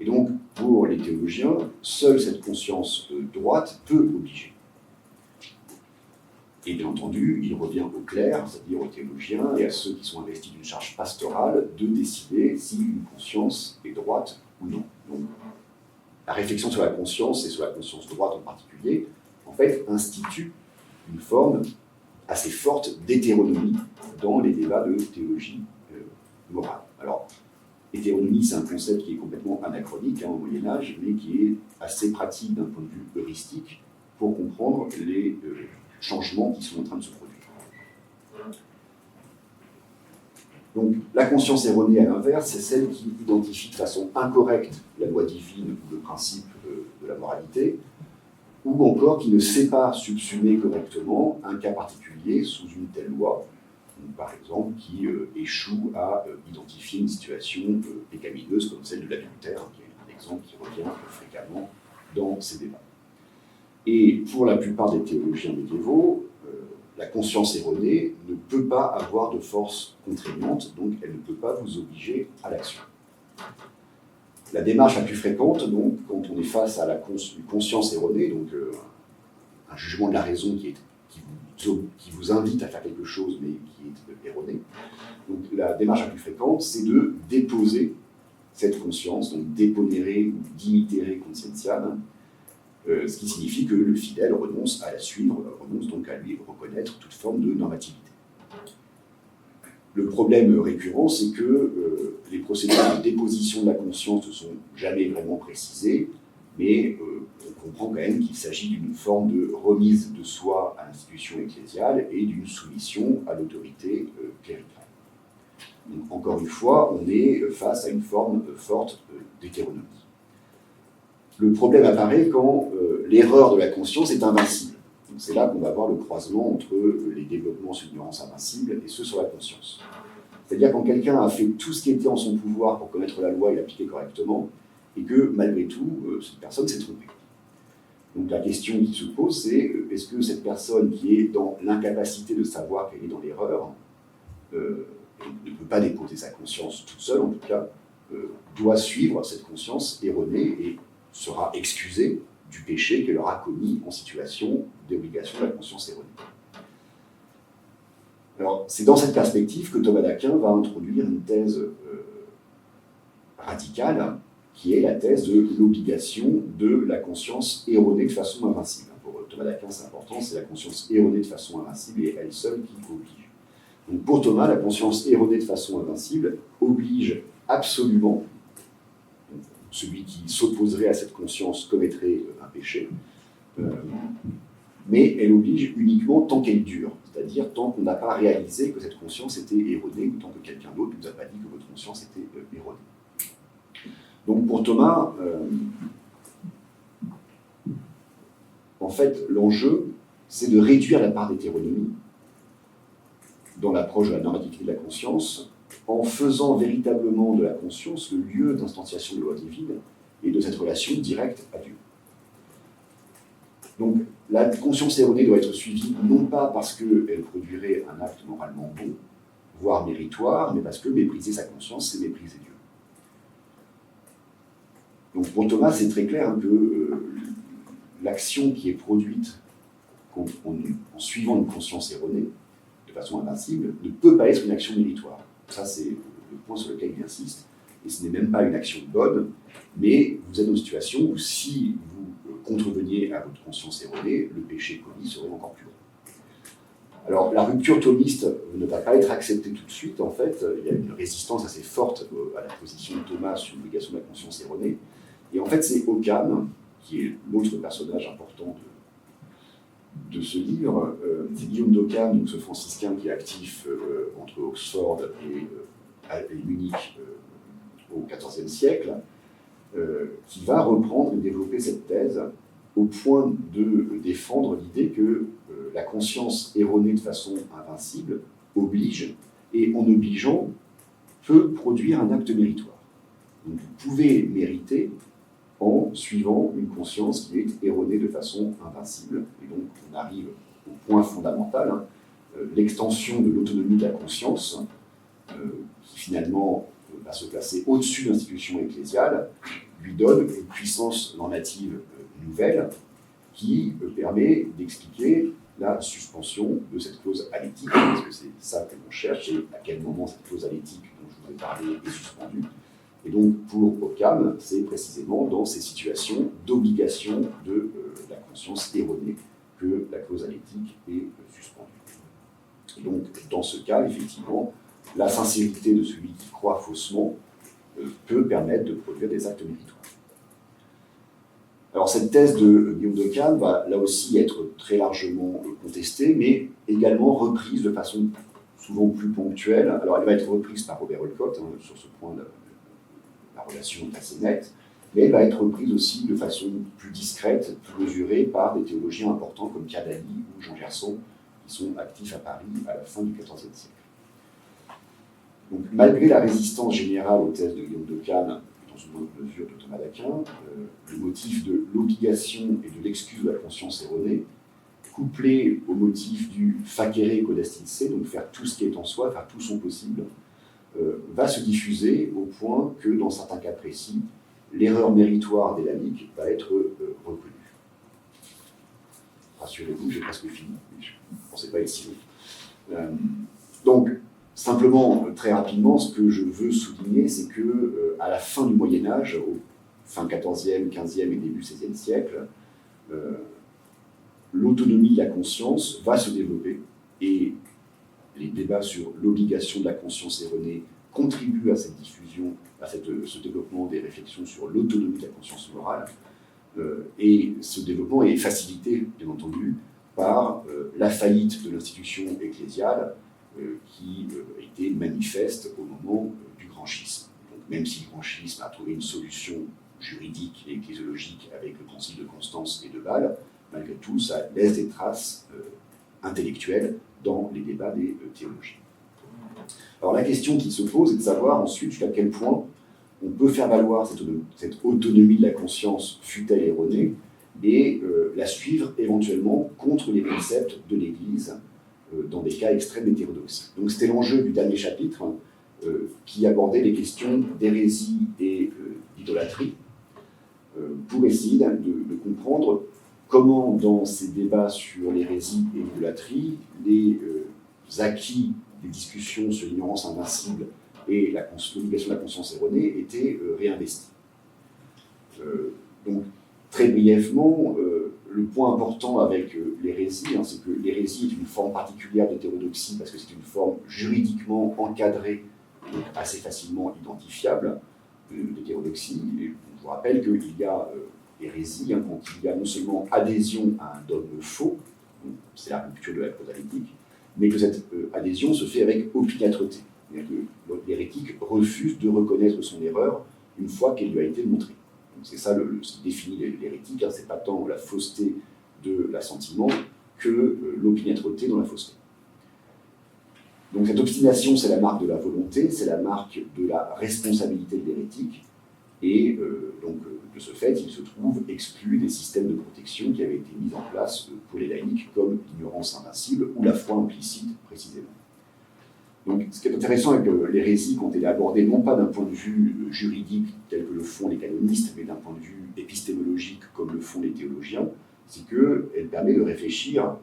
S1: Et donc, pour les théologiens, seule cette conscience droite peut obliger. Et bien entendu, il revient aux clercs, c'est-à-dire aux théologiens et à ceux qui sont investis d'une charge pastorale, de décider si une conscience est droite ou non. Donc, la réflexion sur la conscience, et sur la conscience droite en particulier, en fait, institue une forme assez forte d'hétéronomie dans les débats de théologie morale. Alors, hétéronomie, c'est un concept qui est complètement anachronique au Moyen-Âge, mais qui est assez pratique d'un point de vue heuristique pour comprendre les changements qui sont en train de se produire. Donc, la conscience erronée, à l'inverse, c'est celle qui identifie de façon incorrecte la loi divine ou le principe de la moralité, ou encore qui ne sait pas subsumer correctement un cas particulier sous une telle loi, donc, par exemple, qui échoue à identifier une situation pécamineuse comme celle de l'adultère, qui est un exemple qui revient fréquemment dans ces débats. Et pour la plupart des théologiens médiévaux, la conscience erronée ne peut pas avoir de force contraignante, donc elle ne peut pas vous obliger à l'action. La démarche la plus fréquente, donc, quand on est face à une conscience erronée, donc un jugement de la raison qui vous invite à faire quelque chose mais qui est erroné, donc la démarche la plus fréquente, c'est de déposer cette conscience, donc déponere ou dimitere conscientiam, ce qui signifie que le fidèle renonce à la suivre, renonce donc à lui reconnaître toute forme de normativité. Le problème récurrent, c'est que les procédures de déposition de la conscience ne sont jamais vraiment précisées, mais on comprend quand même qu'il s'agit d'une forme de remise de soi à l'institution ecclésiale et d'une soumission à l'autorité cléricale. Donc, encore une fois, on est face à une forme forte d'hétéronomie. Le problème apparaît quand l'erreur de la conscience est invincible. Donc c'est là qu'on va voir le croisement entre les développements sur l'ignorance invincible et ceux sur la conscience. C'est-à-dire quand quelqu'un a fait tout ce qui était en son pouvoir pour connaître la loi et l'appliquer correctement, et que malgré tout, cette personne s'est trompée. Donc la question qui se pose, c'est est-ce que cette personne qui est dans l'incapacité de savoir qu'elle est dans l'erreur, ne peut pas déposer sa conscience toute seule, en tout cas, doit suivre cette conscience erronée et sera excusé du péché qu'elle aura commis en situation d'obligation de la conscience erronée. Alors, c'est dans cette perspective que Thomas d'Aquin va introduire une thèse radicale, qui est la thèse de l'obligation de la conscience erronée de façon invincible. Pour Thomas d'Aquin, c'est important, c'est la conscience erronée de façon invincible et elle seule qui oblige. Donc pour Thomas, la conscience erronée de façon invincible oblige absolument, celui qui s'opposerait à cette conscience commettrait un péché, mais elle oblige uniquement tant qu'elle dure, c'est-à-dire tant qu'on n'a pas réalisé que cette conscience était erronée ou tant que quelqu'un d'autre ne nous a pas dit que votre conscience était erronée. Donc pour Thomas, en fait, l'enjeu, c'est de réduire la part d'hétéronomie dans l'approche de la normativité de la conscience, en faisant véritablement de la conscience le lieu d'instanciation de la loi divine et de cette relation directe à Dieu. Donc, la conscience erronée doit être suivie non pas parce qu'elle produirait un acte moralement bon, voire méritoire, mais parce que mépriser sa conscience, c'est mépriser Dieu. Donc, pour Thomas, c'est très clair que l'action qui est produite en suivant une conscience erronée, de façon invincible, ne peut pas être une action méritoire. Ça, c'est le point sur lequel il insiste. Et ce n'est même pas une action bonne, mais vous êtes dans une situation où si vous contreveniez à votre conscience erronée, le péché commis serait encore plus grand. Alors, la rupture thomiste ne va pas être acceptée tout de suite, en fait. Il y a une résistance assez forte à la position de Thomas sur l'obligation de la conscience erronée. Et en fait, c'est Occam, qui est l'autre personnage important de ce livre, c'est Guillaume d'Occam, donc ce franciscain qui est actif entre Oxford et Munich au XIVe siècle, qui va reprendre et développer cette thèse au point de défendre l'idée que la conscience erronée de façon invincible oblige, et en obligeant, peut produire un acte méritoire. Donc vous pouvez mériter en suivant une conscience qui est erronée de façon invincible. Et donc, on arrive au point fondamental, l'extension de l'autonomie de la conscience, qui finalement va se placer au-dessus de l'institution ecclésiale, lui donne une puissance normative nouvelle qui permet d'expliquer la suspension de cette clause aléthique, parce que c'est ça que l'on cherche, et à quel moment cette clause aléthique dont je vous ai parlé est suspendue. Et donc, pour Occam, c'est précisément dans ces situations d'obligation de la conscience erronée que la clause aléthique est suspendue. Et donc, dans ce cas, effectivement, la sincérité de celui qui croit faussement peut permettre de produire des actes méritoires. Alors, cette thèse de Guillaume d'Occam va là aussi être très largement contestée, mais également reprise de façon souvent plus ponctuelle. Alors, elle va être reprise par Robert Olcott, sur ce point, la relation est assez nette, mais elle va être reprise aussi de façon plus discrète, plus mesurée par des théologiens importants comme Cardali ou Jean Gerson, qui sont actifs à Paris à la fin du XIVe siècle. Donc, malgré la résistance générale aux thèses de Guillaume d'Occam, dans une moindre mesure de Thomas d'Aquin, le motif de l'obligation et de l'excuse de la conscience erronée, couplé au motif du facere codestinse, donc faire tout ce qui est en soi, faire tout son possible, va se diffuser au point que, dans certains cas précis, l'erreur méritoire des lamiques va être reconnue. Rassurez-vous, j'ai presque fini, mais je ne pensais pas être si long. Donc, simplement, très rapidement, ce que je veux souligner, c'est que à la fin du Moyen-Âge, au fin XIVe, XVe et début XVIe siècle, l'autonomie de la conscience va se développer et les débats sur l'obligation de la conscience erronée contribuent à cette diffusion, à ce développement des réflexions sur l'autonomie de la conscience morale. Et ce développement est facilité, bien entendu, par la faillite de l'institution ecclésiale qui était manifeste au moment du grand schisme. Donc, même si le grand schisme a trouvé une solution juridique et ecclésiologique avec le concile de Constance et de Bâle, malgré tout, ça laisse des traces intellectuelles dans les débats des théologiens. Alors la question qui se pose est de savoir ensuite jusqu'à quel point on peut faire valoir cette autonomie de la conscience, fût-elle erronée, et la suivre éventuellement contre les préceptes de l'Église dans des cas extrêmes d'hétérodoxie. Donc c'était l'enjeu du dernier chapitre, qui abordait les questions d'hérésie et d'idolâtrie, pour essayer de comprendre comment, dans ces débats sur l'hérésie et l'idolâtrie, les acquis des discussions sur l'ignorance invincible et l'obligation de la conscience erronée étaient réinvestis. Donc, très brièvement, le point important avec l'hérésie, c'est que l'hérésie est une forme particulière d'hétérodoxie parce que c'est une forme juridiquement encadrée, donc assez facilement identifiable d'hétérodoxie. Et je vous rappelle qu'il y a hérésie quand il y a non seulement adhésion à un dogme faux, c'est la rupture de la prosalétique, mais que cette adhésion se fait avec opiniâtreté. C'est-à-dire que l'hérétique refuse de reconnaître son erreur une fois qu'elle lui a été montrée. C'est ça ce qui définit l'hérétique, c'est pas tant la fausseté de l'assentiment que l'opiniâtreté dans la fausseté. Donc cette obstination, c'est la marque de la volonté, c'est la marque de la responsabilité de l'hérétique, et donc de ce fait, il se trouve exclu des systèmes de protection qui avaient été mis en place pour les laïcs, comme l'ignorance invincible ou la foi implicite, précisément. Donc, ce qui est intéressant avec l'hérésie, quand elle est abordée non pas d'un point de vue juridique tel que le font les canonistes, mais d'un point de vue épistémologique comme le font les théologiens, c'est qu'elle permet de réfléchir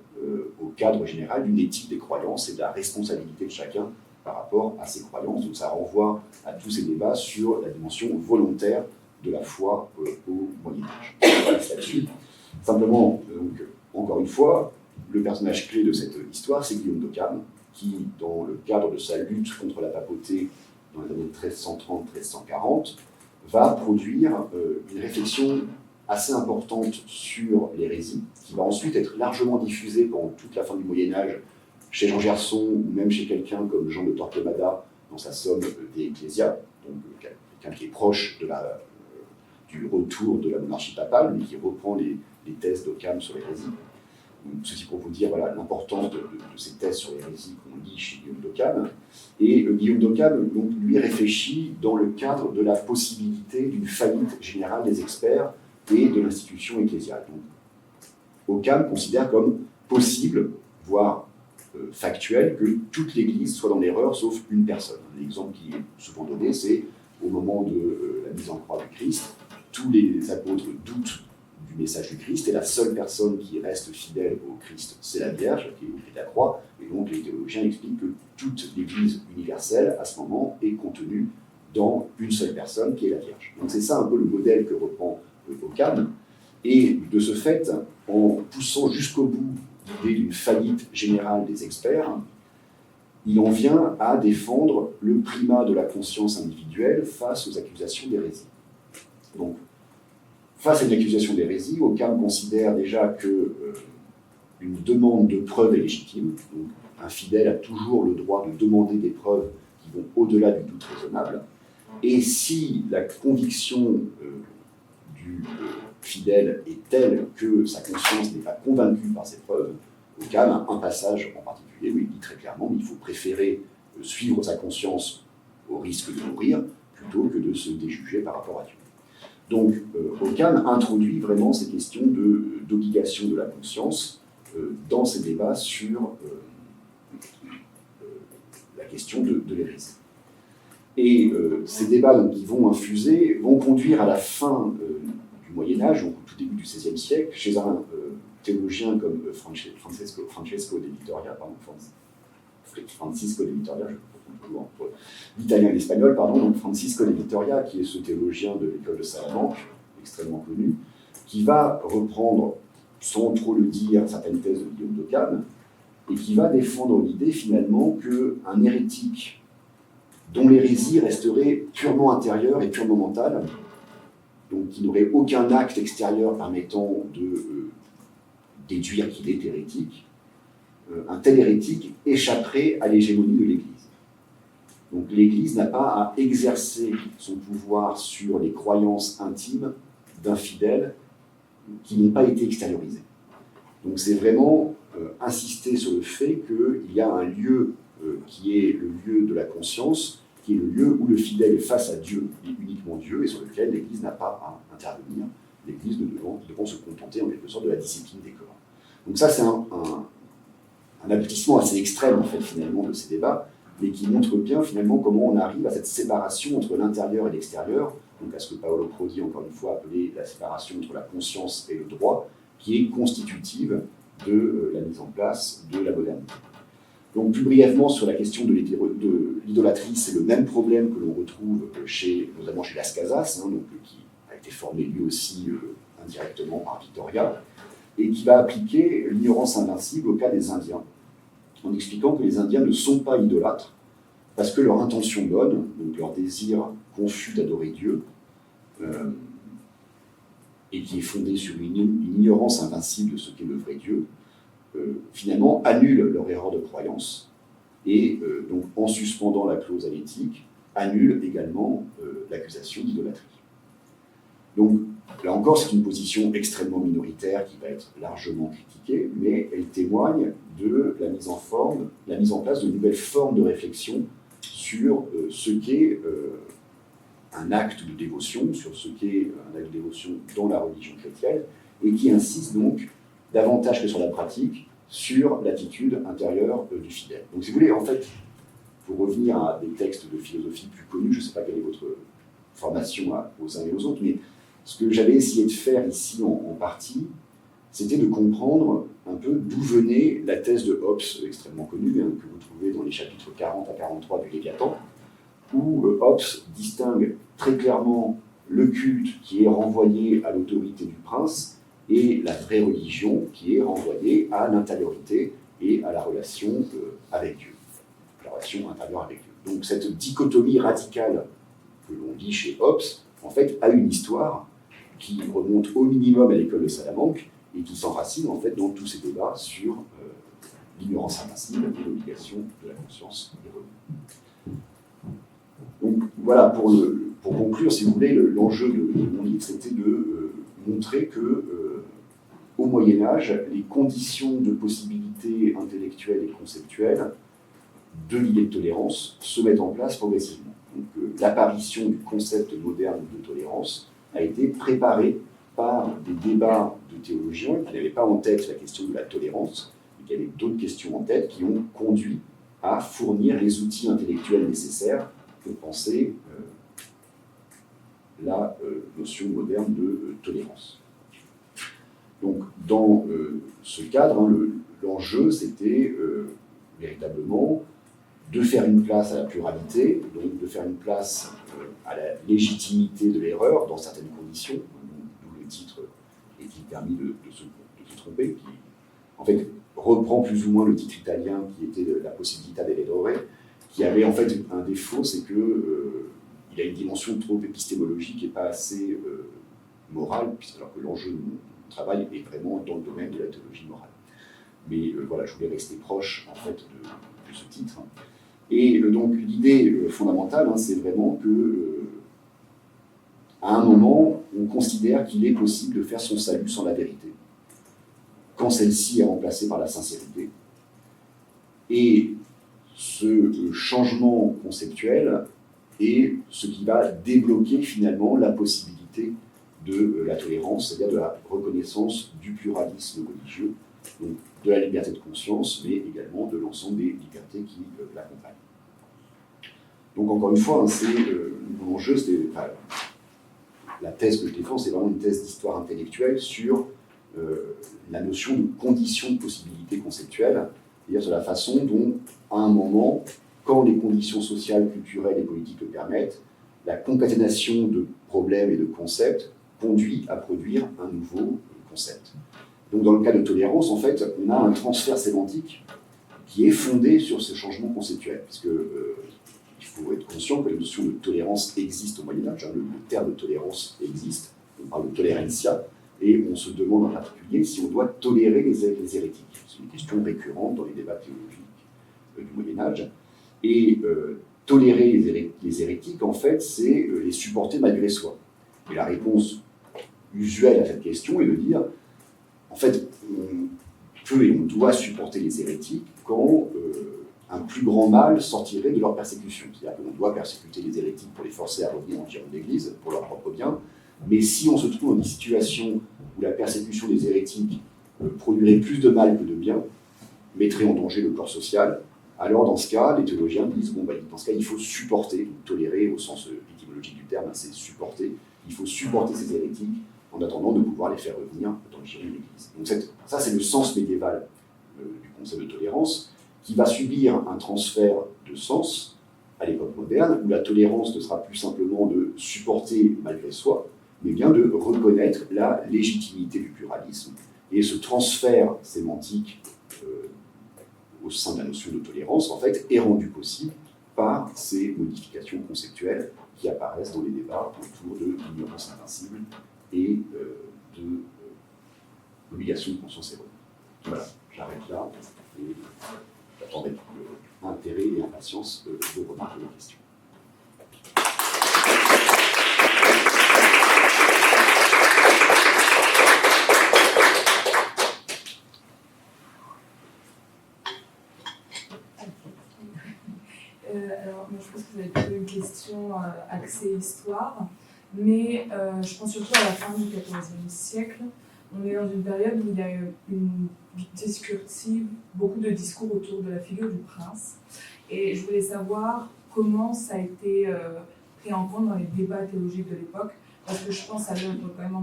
S1: au cadre général d'une éthique des croyances et de la responsabilité de chacun par rapport à ses croyances. Donc ça renvoie à tous ces débats sur la dimension volontaire de la foi au Moyen-Âge. Là-dessus. Simplement, donc, encore une fois, le personnage clé de cette histoire, c'est Guillaume d'Occam, qui, dans le cadre de sa lutte contre la papauté dans les années 1330-1340, va produire une réflexion assez importante sur l'hérésie, qui va ensuite être largement diffusée pendant toute la fin du Moyen-Âge chez Jean Gerson, ou même chez quelqu'un comme Jean de Torquemada dans sa somme de Ecclesia, donc quelqu'un qui est proche du retour de la monarchie papale, mais qui reprend les thèses d'Occam sur l'hérésie. Ceci pour vous dire l'importance de ces thèses sur l'hérésie qu'on lit chez Guillaume d'Occam. Et Guillaume d'Occam, lui, réfléchit dans le cadre de la possibilité d'une faillite générale des experts et de l'institution ecclésiale. Donc, Occam considère comme possible, voire factuel, que toute l'Église soit dans l'erreur, sauf une personne. L'exemple qui est souvent donné, c'est au moment de la mise en croix du Christ, tous les apôtres doutent du message du Christ, et la seule personne qui reste fidèle au Christ, c'est la Vierge, qui est au pied de la croix, et donc les théologiens expliquent que toute l'Église universelle, à ce moment, est contenue dans une seule personne, qui est la Vierge. Donc c'est ça un peu le modèle que reprend Occam, et de ce fait, en poussant jusqu'au bout l'idée d'une faillite générale des experts, il en vient à défendre le primat de la conscience individuelle face aux accusations d'hérésie. Donc, face à une accusation d'hérésie, Occam considère déjà que une demande de preuve est légitime. Donc, un fidèle a toujours le droit de demander des preuves qui vont au-delà du doute raisonnable. Et si la conviction du fidèle est telle que sa conscience n'est pas convaincue par ces preuves, Occam a un passage en particulier où il dit très clairement qu'il faut préférer suivre sa conscience au risque de mourir plutôt que de se déjuger par rapport à Dieu. Donc, Occam introduit vraiment ces questions d'obligation de la conscience dans ces débats sur la question de l'hérésie. Et ces débats donc, qui vont infuser vont conduire à la fin du Moyen-Âge, donc au tout début du XVIe siècle, chez un théologien comme Francisco de Vitoria, Francisco de Vitoria, je confonds toujours entre l'italien et l'espagnol, donc Francisco de Vitoria, qui est ce théologien de l'école de Salamanque, extrêmement connu, qui va reprendre, sans trop le dire, certaines thèses de Guillaume d'Occam, et qui va défendre l'idée finalement qu'un hérétique dont l'hérésie resterait purement intérieure et purement mentale, donc qui n'aurait aucun acte extérieur permettant de déduire qu'il est hérétique, un tel hérétique échapperait à l'hégémonie de l'Église. Donc l'Église n'a pas à exercer son pouvoir sur les croyances intimes d'un fidèle qui n'ont pas été extériorisées. Donc c'est vraiment insister sur le fait qu'il y a un lieu qui est le lieu de la conscience, qui est le lieu où le fidèle est face à Dieu, et uniquement Dieu, et sur lequel l'Église n'a pas à intervenir, l'Église devant se contenter en quelque sorte de la discipline des corps. Donc ça, c'est un aboutissement assez extrême, en fait, finalement, de ces débats, mais qui montre bien finalement comment on arrive à cette séparation entre l'intérieur et l'extérieur, donc à ce que Paolo Prodi, encore une fois, appelait la séparation entre la conscience et le droit, qui est constitutive de la mise en place de la modernité. Donc plus brièvement sur la question de l'idolâtrie, c'est le même problème que l'on retrouve notamment chez Las Casas, donc, qui a été formé lui aussi indirectement par Victoria, et qui va appliquer l'ignorance invincible au cas des Indiens, en expliquant que les Indiens ne sont pas idolâtres, parce que leur intention bonne, donc leur désir confus d'adorer Dieu, et qui est fondé sur une ignorance invincible de ce qu'est le vrai Dieu, finalement annule leur erreur de croyance, et donc en suspendant la clause à l'éthique, annule également l'accusation d'idolâtrie. Donc là encore, c'est une position extrêmement minoritaire qui va être largement critiquée, mais elle témoigne de la mise en place de nouvelles formes de réflexion sur ce qu'est un acte de dévotion, sur ce qu'est un acte de dévotion dans la religion chrétienne, et qui insiste donc, davantage que sur la pratique, sur l'attitude intérieure du fidèle. Donc si vous voulez, en fait, pour revenir à des textes de philosophie plus connus, je ne sais pas quelle est votre formation aux uns et aux autres, mais ce que j'avais essayé de faire ici en partie, c'était de comprendre un peu d'où venait la thèse de Hobbes, extrêmement connue, que vous trouvez dans les chapitres 40 à 43 du Léviathan, où Hobbes distingue très clairement le culte qui est renvoyé à l'autorité du prince et la vraie religion qui est renvoyée à l'intériorité et à la relation avec Dieu, la relation intérieure avec Dieu. Donc cette dichotomie radicale que l'on lit chez Hobbes, en fait, a une histoire qui remonte au minimum à l'école de Salamanque et qui s'enracine en fait dans tous ces débats sur l'ignorance invincible et l'obligation de la conscience erronée. Donc voilà, pour conclure, si vous voulez, l'enjeu de mon livre, c'était de montrer que au Moyen-Âge, les conditions de possibilité intellectuelle et conceptuelle de l'idée de tolérance se mettent en place progressivement. Donc l'apparition du concept moderne de tolérance a été préparée par des débats de théologiens qui n'avaient pas en tête la question de la tolérance, mais qui avaient d'autres questions en tête qui ont conduit à fournir les outils intellectuels nécessaires pour penser la notion moderne de tolérance. Donc, dans ce cadre, l'enjeu, c'était véritablement de faire une place à la pluralité, donc de faire une place à la légitimité de l'erreur dans certaines conditions, d'où le titre est-il permis de se tromper, qui en fait reprend plus ou moins le titre italien qui était la possibilità dell'errore, qui avait en fait un défaut, c'est que il a une dimension trop épistémologique et pas assez morale, alors que l'enjeu de mon travail est vraiment dans le domaine de la théologie morale. Mais voilà, je voulais rester proche en fait de ce titre. Et donc l'idée fondamentale, c'est vraiment que à un moment, on considère qu'il est possible de faire son salut sans la vérité, quand celle-ci est remplacée par la sincérité. Et ce changement conceptuel est ce qui va débloquer finalement la possibilité de la tolérance, c'est-à-dire de la reconnaissance du pluralisme religieux, donc de la liberté de conscience, mais également de l'ensemble des libertés qui l'accompagnent. Donc encore une fois, mon enjeu, la thèse que je défends, c'est vraiment une thèse d'histoire intellectuelle sur la notion de conditions de possibilité conceptuelle, c'est-à-dire sur la façon dont, à un moment, quand les conditions sociales, culturelles et politiques le permettent, la concaténation de problèmes et de concepts conduit à produire un nouveau concept. Donc dans le cas de tolérance, en fait, on a un transfert sémantique qui est fondé sur ce changement conceptuel, puisque il faut être conscient que la notion de tolérance existe au Moyen-Âge, le terme de tolérance existe, on parle de tolerantia, et on se demande en particulier si on doit tolérer les hérétiques. C'est une question récurrente dans les débats théologiques du Moyen-Âge. Et tolérer les hérétiques, en fait, c'est les supporter malgré soi. Et la réponse usuelle à cette question est de dire, en fait, on peut et on doit supporter les hérétiques quand un plus grand mal sortirait de leur persécution. C'est-à-dire qu'on doit persécuter les hérétiques pour les forcer à revenir en tirant l'Église, pour leur propre bien. Mais si on se trouve dans une situation où la persécution des hérétiques produirait plus de mal que de bien, mettrait en danger le corps social, alors dans ce cas, les théologiens disent, bon, dans ce cas, il faut supporter, donc tolérer au sens étymologique du terme, c'est supporter, il faut supporter ces hérétiques en attendant de pouvoir les faire revenir dans le giron de l'Église. Donc ça, c'est le sens médiéval du concept de tolérance, qui va subir un transfert de sens à l'époque moderne, où la tolérance ne sera plus simplement de supporter malgré soi, mais bien de reconnaître la légitimité du pluralisme. Et ce transfert sémantique au sein de la notion de tolérance, en fait, est rendu possible par ces modifications conceptuelles qui apparaissent dans les débats autour de l'ignorance invincible et de l'obligation de conscience erronée. Voilà, j'arrête là et j'attends avec intérêt et impatience vos remarques et vos questions.
S2: Alors, moi, je pense que vous avez plutôt une question axée histoire, mais je pense surtout à la fin du XIVe siècle. On est dans une période où il y a une discursive, beaucoup de discours autour de la figure du prince. Et je voulais savoir comment ça a été pris en compte dans les débats théologiques de l'époque, parce que je pense à l'œuvre quand même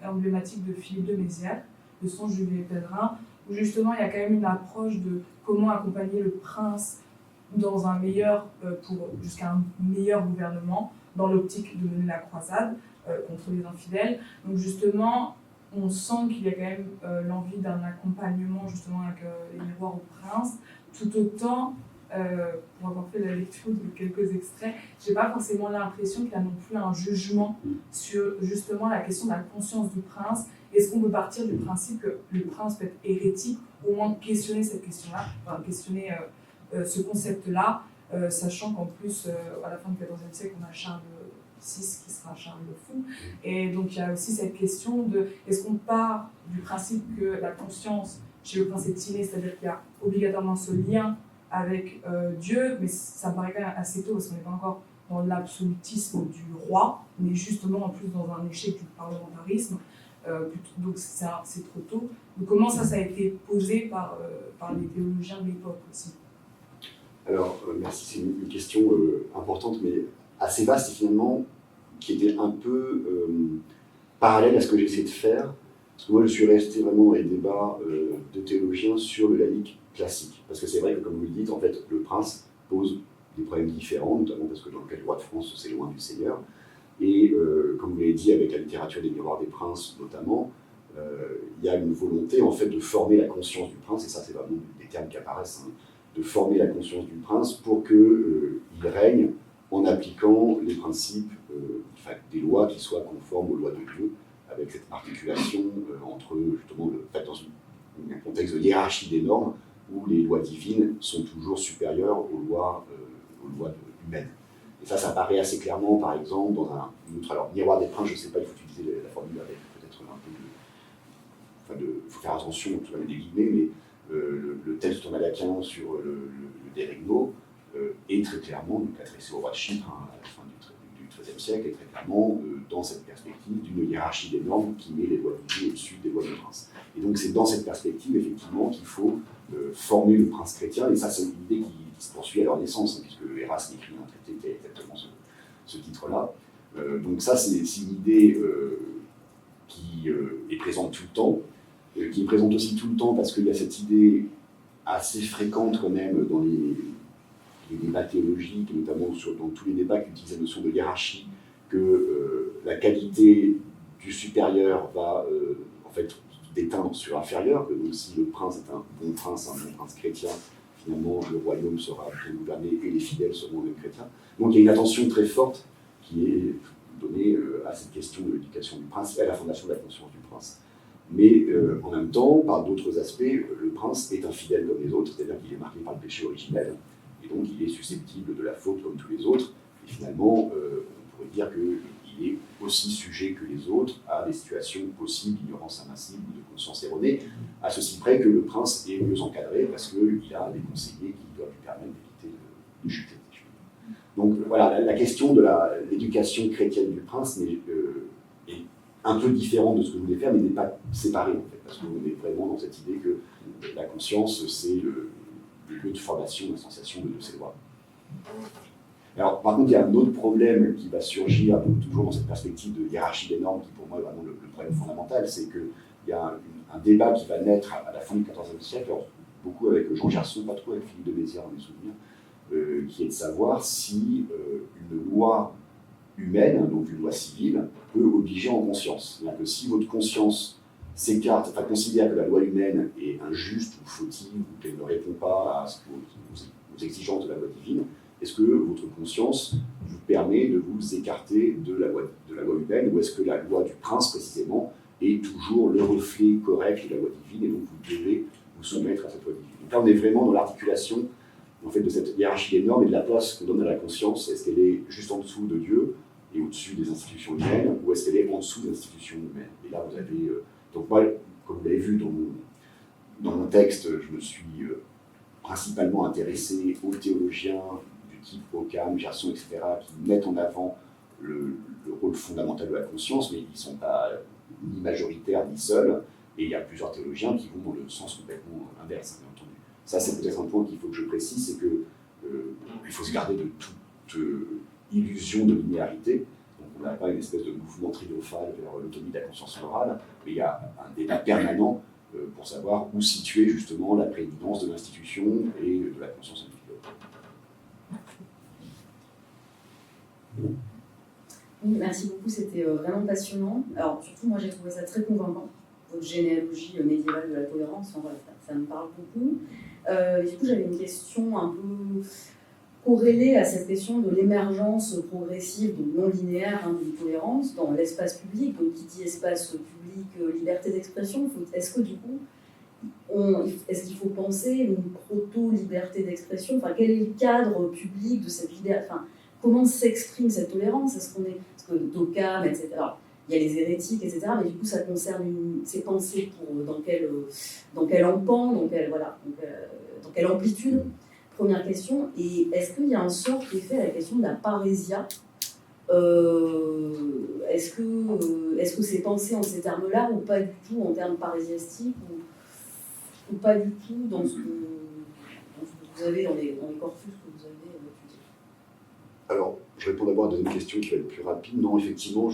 S2: emblématique de Philippe de Mézières, Le songe du vieil pèlerin, où justement il y a quand même une approche de comment accompagner le prince dans un meilleur, jusqu'à un meilleur gouvernement, dans l'optique de mener la croisade contre les infidèles. Donc justement, on sent qu'il y a quand même l'envie d'un accompagnement justement avec les miroirs au prince, tout autant, pour avoir fait la lecture de quelques extraits, j'ai pas forcément l'impression qu'il y a non plus un jugement sur justement la question de la conscience du prince. Est-ce qu'on peut partir du principe que le prince peut être hérétique, au moins questionner cette question-là, enfin questionner ce concept-là, sachant qu'en plus, à la fin du XIVe siècle, on a Charles VI qui sera Charles le Fou. Et donc il y a aussi cette question de, est-ce qu'on part du principe que la conscience chez le prince est innée, c'est-à-dire qu'il y a obligatoirement ce lien avec Dieu, mais ça me paraît quand même assez tôt, parce qu'on n'est pas encore dans l'absolutisme du roi, mais justement en plus dans un échec du parlementarisme, donc c'est trop tôt. Donc comment ça a été posé par les théologiens de l'époque aussi?
S1: Alors, merci, c'est une question importante, mais assez vaste et finalement qui était un peu parallèle à ce que j'essaie de faire. Parce que moi, je suis resté vraiment dans les débats de théologiens sur le laïque classique. Parce que c'est vrai que, comme vous le dites, en fait, le prince pose des problèmes différents, notamment parce que dans le cas du roi de France, c'est loin du Seigneur. Et comme vous l'avez dit, avec la littérature des miroirs des princes notamment, il y a une volonté en fait de former la conscience du prince, et ça c'est vraiment des termes qui apparaissent, hein, de former la conscience du prince pour qu'il règne en appliquant les principes, des lois qui soient conformes aux lois de Dieu, avec cette articulation entre justement dans un contexte de hiérarchie des normes où les lois divines sont toujours supérieures aux lois humaines. Et ça paraît assez clairement, par exemple, dans un autre. Alors, miroir des princes, je ne sais pas, il faut utiliser la formule avec peut-être un peu de. Il faut faire attention, tout avec des guillemets, mais le texte malaquien sur le dérégno est très clairement, donc adressé au roi de Chypre à la fin du XIIIe siècle, est très clairement dans cette perspective d'une hiérarchie des normes qui met les lois divines au-dessus des lois du prince. Et donc, c'est dans cette perspective, effectivement, qu'il faut former le prince chrétien, et ça, c'est une idée qui se poursuit à leur naissance, hein, puisque Erasme écrit un traité qui a exactement ce titre-là. Donc ça, c'est une idée qui est présente tout le temps, qui est présente aussi tout le temps parce qu'il y a cette idée assez fréquente quand même dans les débats théologiques, et notamment dans tous les débats qui utilisent la notion de hiérarchie, que la qualité du supérieur va en fait déteindre sur l'inférieur, que donc si le prince est un bon prince chrétien, finalement le royaume sera bien gouverné et les fidèles seront des chrétiens. Donc il y a une attention très forte qui est donnée à cette question de l'éducation du prince et à la fondation de la conscience du prince. Mais en même temps, par d'autres aspects, le prince est un fidèle comme les autres, c'est-à-dire qu'il est marqué par le péché originel, et donc il est susceptible de la faute comme tous les autres, et finalement, on pourrait dire qu'il est aussi sujet que les autres à des situations possibles d'ignorance invincible ou de conscience erronée, à ceci près que le prince est mieux encadré parce qu'il a des conseillers qui doivent lui permettre d'éviter de chuter. Donc voilà, la question de l'éducation chrétienne du prince est un peu différente de ce que je voulais faire, mais n'est pas séparée en fait, parce qu'on est vraiment dans cette idée que la conscience, c'est le lieux de formation, d'instanciation de ces lois. Alors, par contre, il y a un autre problème qui va surgir, donc, toujours dans cette perspective de hiérarchie des normes, qui pour moi est vraiment le problème fondamental, c'est qu'il y a un débat qui va naître à la fin du XIVe siècle, alors, beaucoup avec Jean Gerson, pas trop avec Philippe de Mézières dans mes souvenirs, qui est de savoir si une loi humaine, donc une loi civile, peut obliger en conscience. C'est-à-dire que si votre conscience s'écarte, enfin considère que la loi humaine est injuste ou fautive, ou qu'elle ne répond pas aux exigences de la loi divine, est-ce que votre conscience vous permet de vous écarter de la loi humaine, ou est-ce que la loi du prince, précisément, est toujours le reflet correct de la loi divine, et donc vous devez vous soumettre à cette loi divine. Donc là, on est vraiment dans l'articulation en fait, de cette hiérarchie des normes et de la place qu'on donne à la conscience. Est-ce qu'elle est juste en dessous de Dieu et au-dessus des institutions humaines, ou est-ce qu'elle est en dessous des institutions humaines? Et là, vous avez... donc moi, comme vous l'avez vu dans mon texte, je me suis principalement intéressé aux théologiens du type Occam, Gerson, etc., qui mettent en avant le rôle fondamental de la conscience, mais ils ne sont pas ni majoritaires ni seuls, et il y a plusieurs théologiens qui vont dans le sens complètement inverse, bien entendu. Ça, c'est peut-être un point qu'il faut que je précise, c'est qu'il faut se garder de toute illusion de linéarité. Donc on n'a pas une espèce de mouvement triomphal vers l'autonomie de la conscience morale, mais il y a un débat permanent pour savoir où situer justement la prééminence de l'institution et de la conscience individuelle.
S3: Oui, merci beaucoup, c'était vraiment passionnant. Alors surtout, moi j'ai trouvé ça très convaincant, votre généalogie médiévale de la tolérance, enfin, voilà, ça me parle beaucoup. Du coup, j'avais une question un peu corrélée à cette question de l'émergence progressive, donc non linéaire, de l'intolérance dans l'espace public. Donc, qui dit espace public, liberté d'expression, est-ce que du coup, est-ce qu'il faut penser une proto-liberté d'expression? Enfin, quel est le cadre public de cette liberté? Enfin, comment s'exprime cette tolérance? Est-ce qu'on est, parce que d'Occam, etc. Alors, il y a les hérétiques, etc. Mais du coup, ça concerne ces pensées dans quel empan, dans quelle amplitude? Première question. Et est-ce qu'il y a un sort qui est fait à la question de la parésia? Est-ce que c'est pensé en ces termes-là ou pas du tout en termes parésiastiques ou pas du tout dans ce que vous avez dans les corpus que vous avez étudiés?
S1: Alors, je réponds d'abord à la deuxième question qui va être plus rapide. Non, effectivement,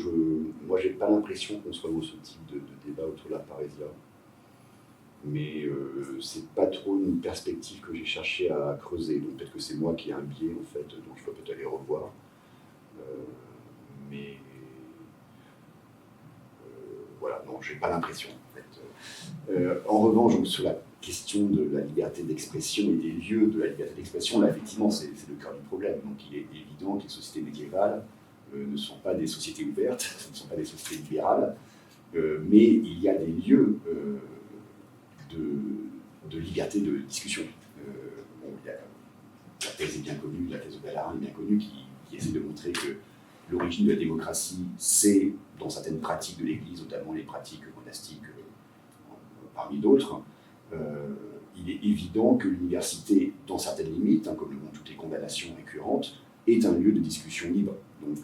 S1: moi, j'ai pas l'impression qu'on soit dans ce type de débat autour de la parésia. Mais c'est pas trop une perspective que j'ai cherché à creuser. Donc peut-être que c'est moi qui ai un biais, en fait, donc il faut peut-être aller revoir. Voilà, non, j'ai pas l'impression, en fait. En revanche, donc, sur la question de la liberté d'expression et des lieux de la liberté d'expression, là, effectivement, c'est le cœur du problème. Donc il est évident que les sociétés médiévales ne sont pas des sociétés ouvertes, ce ne sont pas des sociétés libérales, mais il y a des lieux de liberté de discussion. La thèse est bien connue, la thèse de Bellarmine est bien connue, qui essaie de montrer que l'origine de la démocratie, c'est dans certaines pratiques de l'Église, notamment les pratiques monastiques, parmi d'autres. Il est évident que l'université, dans certaines limites, comme le montrent toutes les condamnations récurrentes, est un lieu de discussion libre. Donc,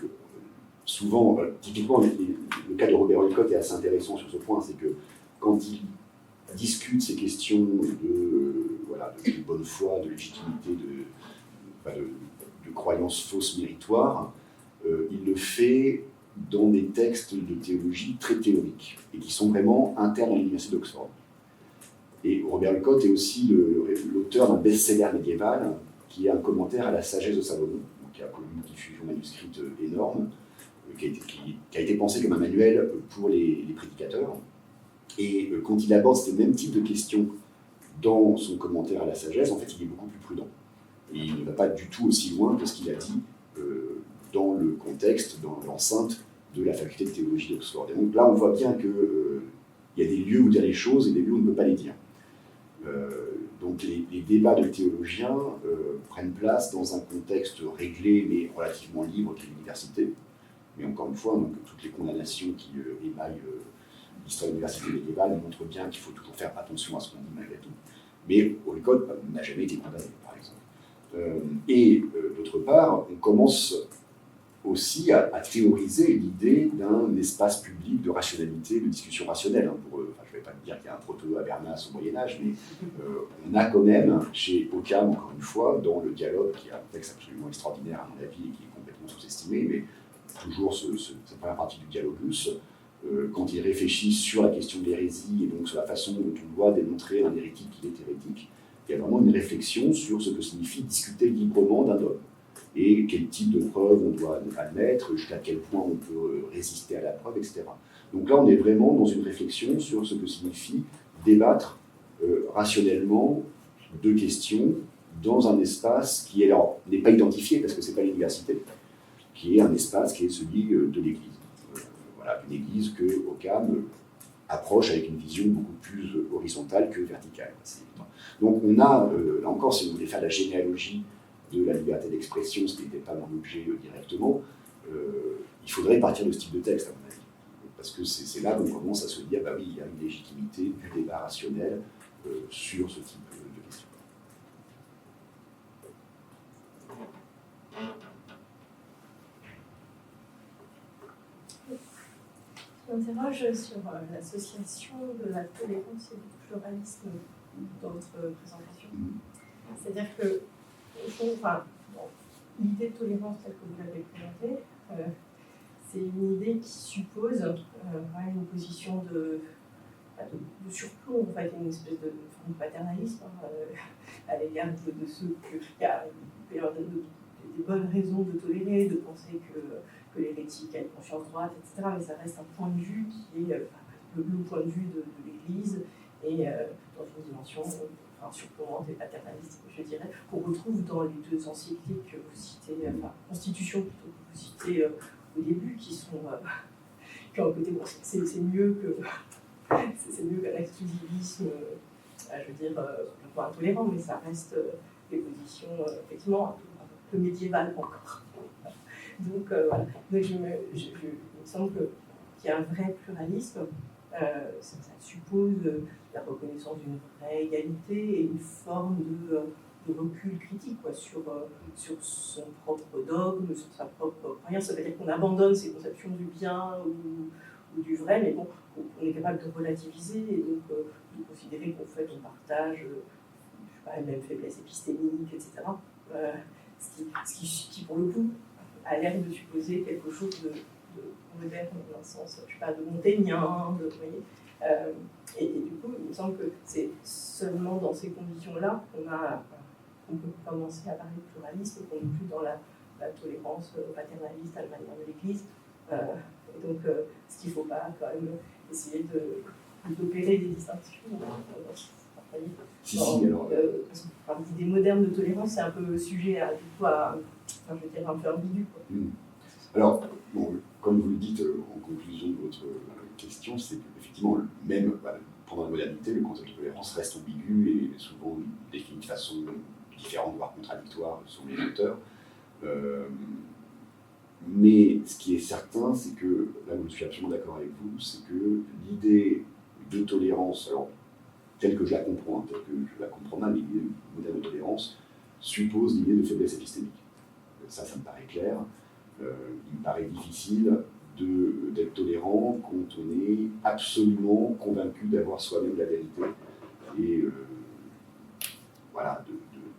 S1: souvent, typiquement, le cas de Robert Olcott est assez intéressant sur ce point, c'est que quand il discute ces questions de bonne foi, de légitimité, de croyances fausses méritoires, il le fait dans des textes de théologie très théoriques et qui sont vraiment internes à l'université d'Oxford. Et Robert Olcott est aussi l'auteur d'un best-seller médiéval qui est un commentaire à la sagesse de Salomon, qui a connu une diffusion manuscrite énorme, qui a été pensé comme un manuel pour les prédicateurs. Et quand il aborde ce même type de questions dans son commentaire à la sagesse, en fait, il est beaucoup plus prudent. Et il ne va pas du tout aussi loin que ce qu'il a dit dans le contexte, dans l'enceinte de la faculté de théologie d'Oxford. Et donc là, on voit bien qu'il y a des lieux où dire les choses et des lieux où on ne peut pas les dire. Donc les débats de théologiens prennent place dans un contexte réglé mais relativement libre qu'est l'université. Mais encore une fois, donc, toutes les condamnations qui émaillent l'histoire de l'université médiévale montrent bien qu'il faut toujours faire attention à ce qu'on dit malgré tout. Mais Olcott n'a jamais été condamné, par exemple. D'autre part, on commence aussi à théoriser l'idée d'un espace public de rationalité, de discussion rationnelle. Je vais vais pas te dire qu'il y a un proto-Habermas au Moyen-Âge, mais on a quand même, chez Occam, encore une fois, dans le dialogue, qui est un texte absolument extraordinaire à mon avis et qui est complètement sous-estimé, mais toujours cette première partie du dialogus, quand il réfléchit sur la question de l'hérésie et donc sur la façon dont on doit démontrer à un hérétique qu'il est hérétique, il y a vraiment une réflexion sur ce que signifie discuter librement d'un dogme et quel type de preuve on doit admettre, jusqu'à quel point on peut résister à la preuve, etc. Donc là, on est vraiment dans une réflexion sur ce que signifie débattre rationnellement de questions dans un espace qui n'est pas identifié parce que ce n'est pas l'université, qui est un espace qui est celui de l'Église. Voilà, une Église que Occam approche avec une vision beaucoup plus horizontale que verticale. Donc on a, là encore, si vous voulez faire la généalogie de la liberté d'expression, ce qui n'était pas dans l'objet directement, il faudrait partir de ce type de texte, à mon avis. Parce que c'est là qu'on commence à se dire, bah oui, il y a une légitimité du débat rationnel sur ce type de questions.
S4: Je m'interroge sur l'association de la tolérance et du pluralisme dans votre présentation. C'est-à-dire que, au fond, l'idée de tolérance telle que vous l'avez présentée, c'est une idée qui suppose une position de surplomb, en fait, une espèce de forme de paternalisme à l'égard de ceux qui peut y avoir des bonnes raisons de tolérer, de penser que l'hérétique a une conscience droite, etc. Mais ça reste un point de vue qui est le point de vue de l'Église et dans une dimension surplombante et paternaliste, je dirais, qu'on retrouve dans les deux encycliques que vous citez, Constitution plutôt que vous citez au début, qui ont un côté, bon, c'est mieux qu'un exclusivisme, je veux dire, complètement intolérant, mais ça reste des positions effectivement un peu médiévales encore. Donc voilà. Donc, il me semble qu'il y a un vrai pluralisme. Ça suppose la reconnaissance d'une vraie égalité et une forme de recul critique sur son propre dogme, sur sa propre croyance. Ça veut dire qu'on abandonne ces conceptions du bien ou du vrai, mais bon, on est capable de relativiser et donc de considérer qu'en fait on partage la même faiblesse épistémique, etc. Ce qui, pour le coup, a l'air de supposer quelque chose de moderne dans un sens, je sais pas, de montagnien, vous voyez. Et du coup, il me semble que c'est seulement dans ces conditions-là qu'on peut commencer à parler de pluralisme, qu'on n'est plus dans la tolérance paternaliste à la manière de l'Église. Et donc, ce qu'il ne faut pas quand même essayer d'opérer des distinctions.
S1: Alors.
S4: Parce que l'idée moderne de tolérance, c'est un peu sujet à je veux dire, un peu ambigu.
S1: Alors, bon, comme vous le dites en conclusion de votre question, c'est qu'effectivement, même pendant la modernité, le concept de tolérance reste ambigu et souvent défini de façon différente, voire contradictoire selon les auteurs. Mais ce qui est certain, c'est que, là où je suis absolument d'accord avec vous, c'est que l'idée de tolérance, alors telle que je la comprends, telle que je la comprends mal, l'idée moderne de tolérance suppose l'idée de faiblesse épistémique. Ça me paraît clair. Il me paraît difficile d'être tolérant quand on est absolument convaincu d'avoir soi-même la vérité et voilà,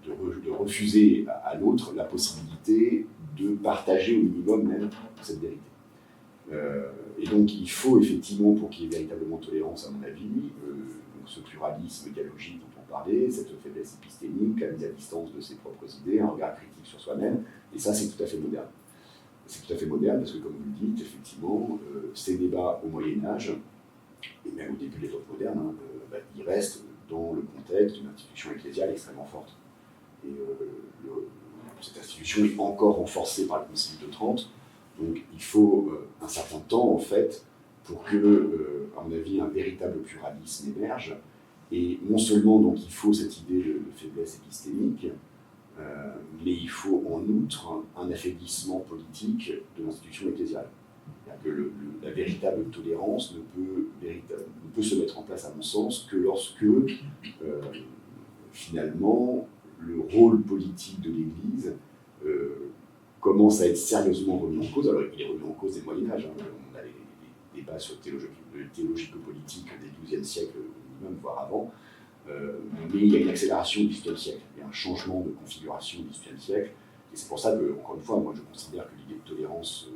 S1: de refuser à l'autre la possibilité de partager au minimum même cette vérité. Et donc il faut effectivement, pour qu'il y ait véritablement tolérance à mon avis, donc ce pluralisme dialogique dont on parlait, cette faiblesse épistémique, la mise à distance de ses propres idées, un regard critique sur soi-même, et ça c'est tout à fait moderne. C'est tout à fait moderne parce que, comme vous le dites, effectivement, ces débats au Moyen-Âge, et même au début de l'époque moderne, ils restent dans le contexte d'une institution ecclésiale extrêmement forte. Et cette institution est encore renforcée par le Concile de Trente, donc il faut un certain temps, en fait, pour que, à mon avis, un véritable pluralisme émerge. Et non seulement, donc, il faut cette idée de faiblesse épistémique, mais il faut en outre un affaiblissement politique de l'institution ecclésiale. Que la véritable tolérance ne peut se mettre en place, à mon sens, que lorsque, finalement, le rôle politique de l'Église commence à être sérieusement remis en cause. Alors, il est remis en cause dès le Moyen-Âge. On a les débats sur théologico-politique des XIIe siècle minimum, voire avant. Mais il y a une accélération du XVIIIe siècle, il y a un changement de configuration du XVIIIe siècle, et c'est pour ça que, encore une fois, moi je considère que l'idée de tolérance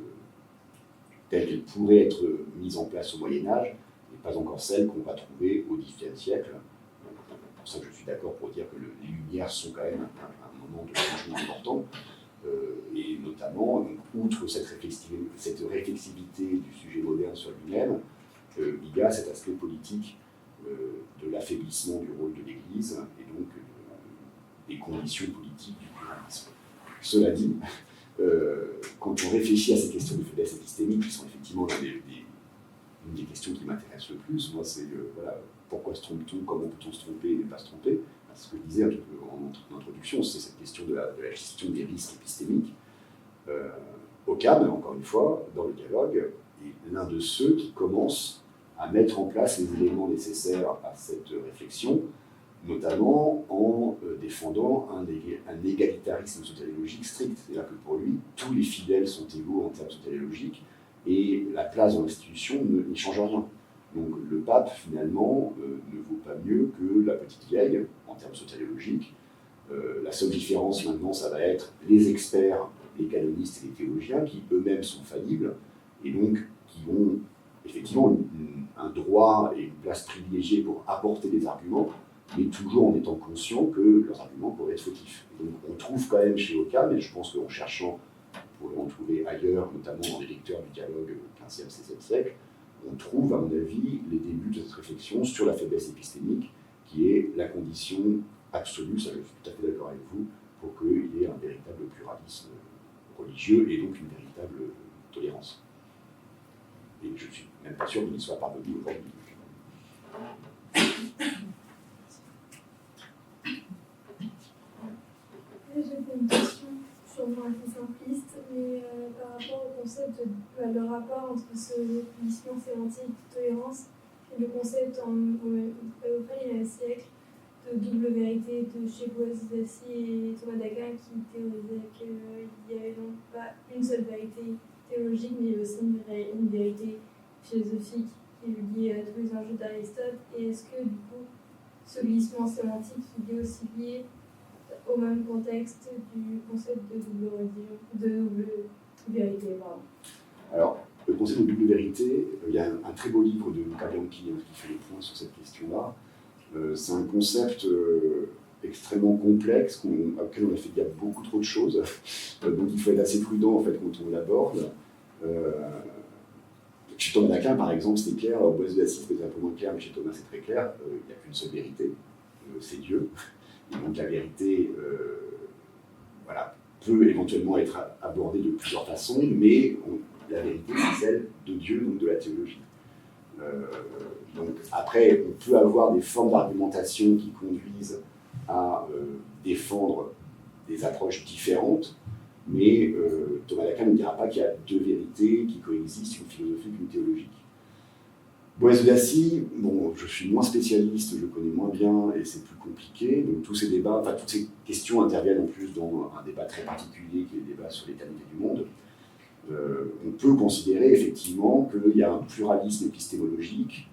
S1: telle qu'elle pourrait être mise en place au Moyen-Âge n'est pas encore celle qu'on va trouver au XVIIIe siècle. C'est pour ça que je suis d'accord pour dire que les Lumières sont quand même un moment de changement important, et notamment, donc, outre cette réflexivité du sujet moderne sur lui-même, il y a cet aspect politique de l'affaiblissement du rôle de l'Église et donc des conditions politiques du pluralisme. Cela dit, quand on réfléchit à ces questions de faiblesse épistémique, qui sont effectivement une des questions qui m'intéresse le plus, moi c'est voilà, pourquoi se trompe-t-on, comment peut-on se tromper et ne pas se tromper. Ce que je disais un peu en introduction, c'est cette question de la gestion des risques épistémiques. Occam, encore une fois, dans le dialogue, est l'un de ceux qui commencent à mettre en place les éléments nécessaires à cette réflexion, notamment en défendant un égalitarisme soteriologique strict. C'est-à-dire que pour lui, tous les fidèles sont égaux en termes soteriologiques et la place dans l'institution n'y change rien. Donc le pape, finalement, ne vaut pas mieux que la petite vieille en termes soteriologiques. La seule différence maintenant, ça va être les experts, les canonistes et les théologiens qui eux-mêmes sont faillibles et donc qui ont effectivement un droit et une place privilégiée pour apporter des arguments, mais toujours en étant conscient que leurs arguments pourraient être fautifs. Et donc on trouve quand même chez Occam, et je pense qu'en cherchant, on pourrait en trouver ailleurs, notamment dans les lecteurs du dialogue au XVe, XVIe siècle, on trouve, à mon avis, les débuts de cette réflexion sur la faiblesse épistémique, qui est la condition absolue, ça je suis tout à fait d'accord avec vous, pour qu'il y ait un véritable pluralisme religieux et donc une véritable tolérance. Et je ne suis même pas sûr qu'il y soit parvenu aujourd'hui.
S5: J'ai une question sûrement assez simpliste, mais par rapport au concept le rapport entre ce glissement sémantique de tolérance et le concept au XIe siècle de double vérité de chez Boissy et Thomas d'Aquin qui théorisait qu'il y avait donc pas une seule vérité théologique, mais aussi une vérité philosophique qui est liée à tous les enjeux d'Aristote. Et est-ce que du coup, ce glissement sémantique il est aussi lié au même contexte du concept de double vérité, pardon.
S1: Alors, le concept de double vérité, il y a un très beau livre de Luca Bianchi qui fait le point sur cette question-là. C'est un concept extrêmement complexe auquel on a fait dire beaucoup trop de choses. Donc il faut être assez prudent en fait quand on l'aborde. Chez Thomas d'Aquin, par exemple, c'était clair. Au Boissy d'Assise, c'était un peu moins clair, mais chez Thomas, c'est très clair. Il n'y a qu'une seule vérité, c'est Dieu. Et donc la vérité voilà, peut éventuellement être abordée de plusieurs façons, mais la vérité, c'est celle de Dieu, donc de la théologie. Donc après, on peut avoir des formes d'argumentation qui conduisent à défendre des approches différentes, mais Thomas d'Aquin ne dira pas qu'il y a deux vérités qui coexistent, une philosophique et une théologique. Boès de Dacy, bon, je suis moins spécialiste, je le connais moins bien et c'est plus compliqué. Donc tous ces débats, enfin toutes ces questions interviennent en plus dans un débat très particulier qui est le débat sur l'éternité du monde. On peut considérer effectivement qu'il y a un pluralisme épistémologique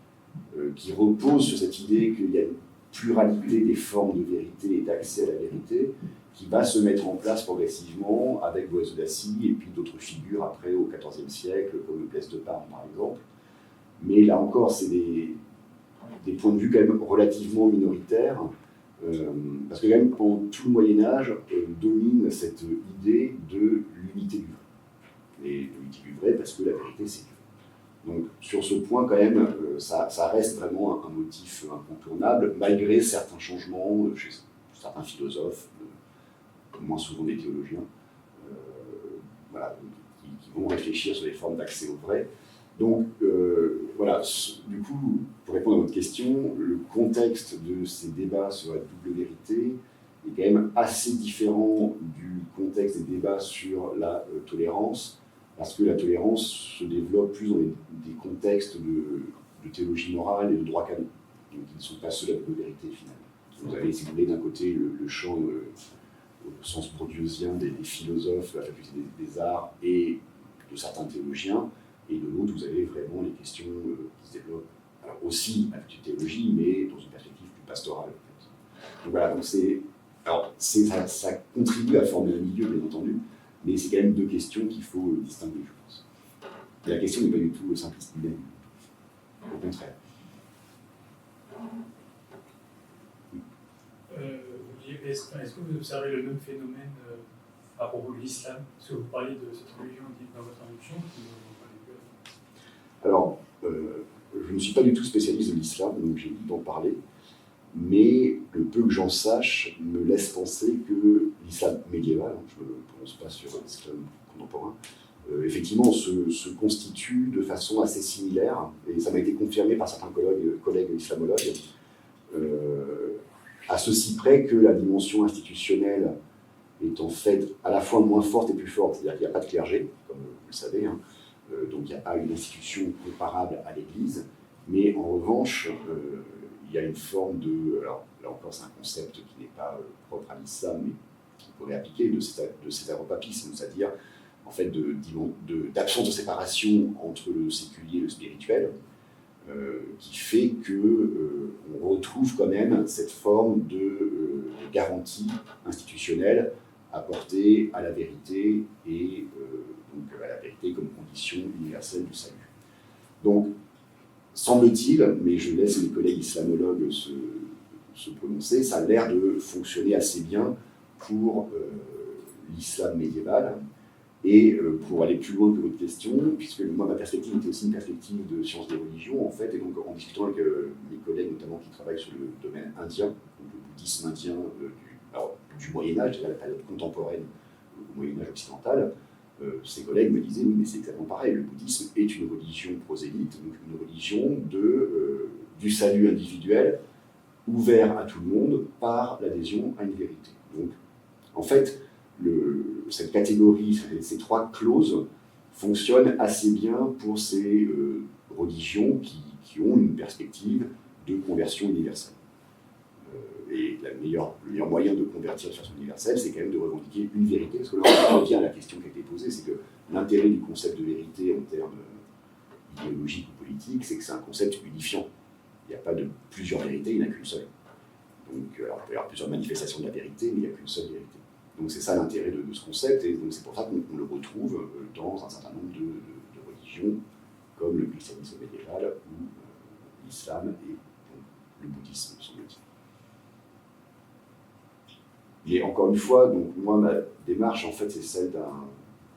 S1: qui repose sur cette idée qu'il y a une pluralité des formes de vérité et d'accès à la vérité qui va se mettre en place progressivement avec Boès de Dacy et puis d'autres figures après au XIVe siècle, comme Blaise de Parme par exemple. Mais là encore, c'est des points de vue quand même relativement minoritaires, parce que quand même pendant tout le Moyen-Âge domine cette idée de l'unité du vrai. Et l'unité du vrai parce que la vérité c'est Dieu. Donc sur ce point quand même, ça reste vraiment un motif incontournable, malgré certains changements chez certains philosophes, moins souvent des théologiens, voilà, qui vont réfléchir sur les formes d'accès au vrai. Donc, voilà, du coup, pour répondre à votre question, le contexte de ces débats sur la double vérité est quand même assez différent du contexte des débats sur la tolérance, parce que la tolérance se développe plus dans des contextes de théologie morale et de droit canon, donc qui ne sont pas ceux de la double vérité finalement. Vous avez, si vous voulez, d'un côté le champ au sens bourdieusien des philosophes, de la faculté des arts et de certains théologiens, Et de l'autre, vous avez vraiment les questions qui se développent, alors aussi avec une théologie, mais dans une perspective plus pastorale. En fait. Donc voilà, donc ça contribue à former un milieu, bien entendu, mais c'est quand même deux questions qu'il faut distinguer, je pense. Et la question n'est pas du tout simpliste, au contraire.
S6: Est-ce que vous observez le même phénomène à propos de l'islam? Parce que vous parliez de cette religion dite dans votre introduction.
S1: Alors, je ne suis pas du tout spécialiste de l'islam, donc j'ai envie d'en parler, mais le peu que j'en sache me laisse penser que l'islam médiéval, je ne me prononce pas sur l'islam contemporain, effectivement se constitue de façon assez similaire, et ça m'a été confirmé par certains collègues islamologues, à ceci près que la dimension institutionnelle est en fait à la fois moins forte et plus forte, c'est-à-dire qu'il n'y a pas de clergé, comme vous le savez, hein. Donc il n'y a pas une institution comparable à l'Église, mais en revanche, il y a une forme de... Alors là encore, c'est un concept qui n'est pas propre à l'islam, mais qu'on pourrait appliquer, de césaropapisme, c'est-à-dire en fait d'absence de séparation entre le séculier et le spirituel, qui fait qu'on retrouve quand même cette forme de garantie institutionnelle apportée à la vérité et donc à la vérité comme condition universelle du salut. Donc, semble-t-il, mais je laisse mes collègues islamologues se prononcer, ça a l'air de fonctionner assez bien pour l'islam médiéval. Et pour aller plus loin que votre question, puisque moi ma perspective était aussi une perspective de sciences des religions en fait, et donc en discutant avec mes collègues notamment qui travaillent sur le domaine indien, donc le bouddhisme indien du Moyen-Âge, c'est-à-dire la période contemporaine au Moyen-Âge occidental, ces collègues me disaient oui mais c'est exactement pareil, le bouddhisme est une religion prosélyte, donc une religion du salut individuel ouvert à tout le monde par l'adhésion à une vérité. Donc en fait, cette catégorie, ces trois clauses fonctionnent assez bien pour ces religions qui ont une perspective de conversion universelle. Et le meilleur moyen de convertir de façon universelle, c'est quand même de revendiquer une vérité, parce que là, on revient à la question qui a été posée, c'est que l'intérêt du concept de vérité en termes idéologiques ou politiques, c'est que c'est un concept unifiant. Il n'y a pas de plusieurs vérités, il n'y en a qu'une seule. Donc, alors, il peut y avoir plusieurs manifestations de la vérité, mais il n'y a qu'une seule vérité. Donc c'est ça l'intérêt de ce concept, et donc c'est pour ça qu'on le retrouve dans un certain nombre de religions, comme le christianisme médiéval ou l'islam et donc, le bouddhisme, semble-t-il. Et encore une fois, donc, moi, ma démarche, en fait, c'est celle d'un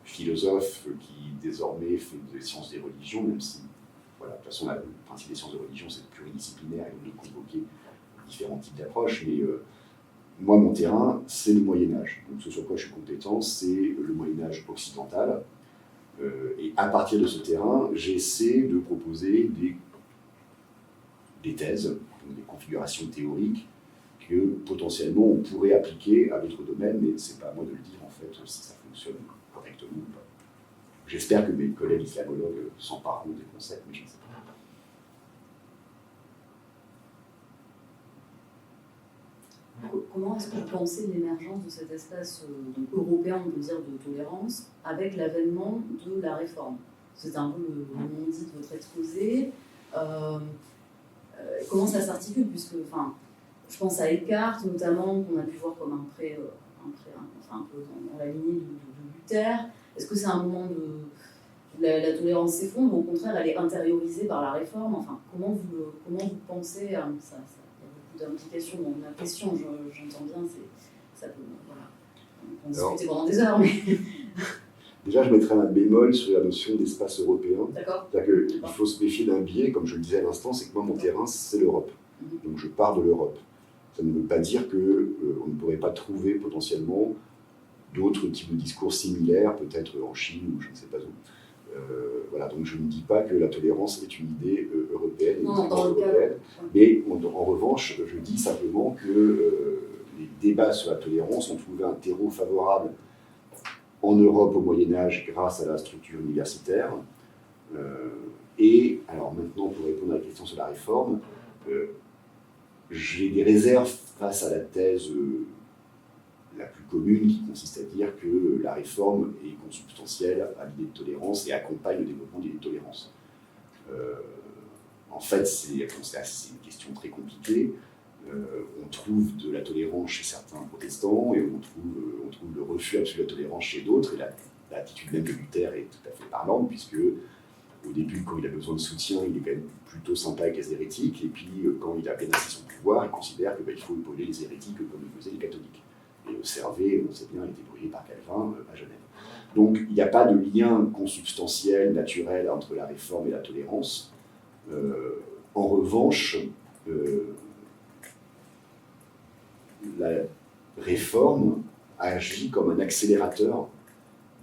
S1: philosophe qui désormais fait des sciences des religions, même si, voilà, de toute façon, le principe des sciences de religion, c'est pluridisciplinaire et de convoquer différents types d'approches, mais moi, mon terrain, c'est le Moyen-Âge. Donc, ce sur quoi je suis compétent, c'est le Moyen-Âge occidental. Et à partir de ce terrain, j'essaie de proposer des thèses, donc des configurations théoriques que potentiellement on pourrait appliquer à d'autres domaines, mais ce n'est pas à moi de le dire, en fait, si ça fonctionne correctement ou pas. J'espère que mes collègues islamologues s'empareront des concepts, mais je ne sais pas.
S3: Comment est-ce que vous pensez l'émergence de cet espace européen, on peut dire, de tolérance, avec l'avènement de la réforme? C'est un peu le non-dit de votre exposé. Comment ça s'articule, puisque, je pense à Eckhart, notamment, qu'on a pu voir comme un peu dans la lignée de Luther. Est-ce que c'est un moment de la tolérance s'effondre, ou au contraire, elle est intériorisée par la réforme? Enfin, comment vous pensez ça? D'implication dans ma question, j'entends bien, ça peut, voilà, on peut discuter pendant des heures, mais...
S1: Déjà, je mettrais un bémol sur la notion d'espace européen.
S3: D'accord.
S1: C'est-à-dire qu'il faut se méfier d'un biais, comme je le disais à l'instant, c'est que moi, mon terrain, c'est l'Europe. Donc je pars de l'Europe. Ça ne veut pas dire qu'on ne pourrait pas trouver potentiellement d'autres types de discours similaires, peut-être en Chine ou je ne sais pas où. Voilà, donc je ne dis pas que la tolérance est une idée européenne, mais en revanche, je dis simplement que les débats sur la tolérance ont trouvé un terreau favorable en Europe au Moyen-Âge grâce à la structure universitaire. Et alors maintenant, pour répondre à la question sur la réforme, j'ai des réserves face à la thèse la plus commune, qui consiste à dire que la réforme est consubstantielle à l'idée de tolérance et accompagne le développement de l'idée de tolérance. En fait, c'est une question très compliquée. On trouve de la tolérance chez certains protestants et on trouve le refus absolu de la tolérance chez d'autres. Et l'attitude même de Luther est tout à fait parlante, puisque au début, quand il a besoin de soutien, il est quand même plutôt sympa avec les hérétiques. Et puis, quand il a menacé son pouvoir, il considère qu'il faut épauler les hérétiques comme le faisaient les catholiques. Et Servet, on sait bien, a été brûlé par Calvin à Genève. Donc, il n'y a pas de lien consubstantiel, naturel entre la réforme et la tolérance. En revanche, la réforme agit comme un accélérateur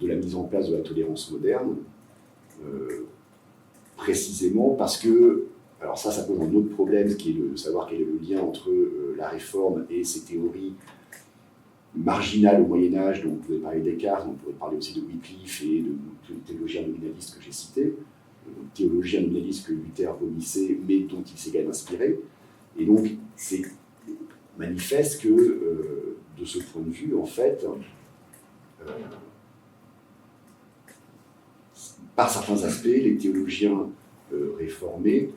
S1: de la mise en place de la tolérance moderne, précisément parce que, alors ça pose un autre problème, qui est de savoir quel est le lien entre la réforme et ces théories marginales au Moyen-Âge, dont on pourrait parler Descartes, on pourrait parler aussi de Wycliffe et de théologiens nominalistes que j'ai cités, théologiens nominalistes que Luther vomissait, mais dont il s'est quand même inspiré. Et donc, c'est manifeste que, de ce point de vue, en fait, par certains aspects, les théologiens réformés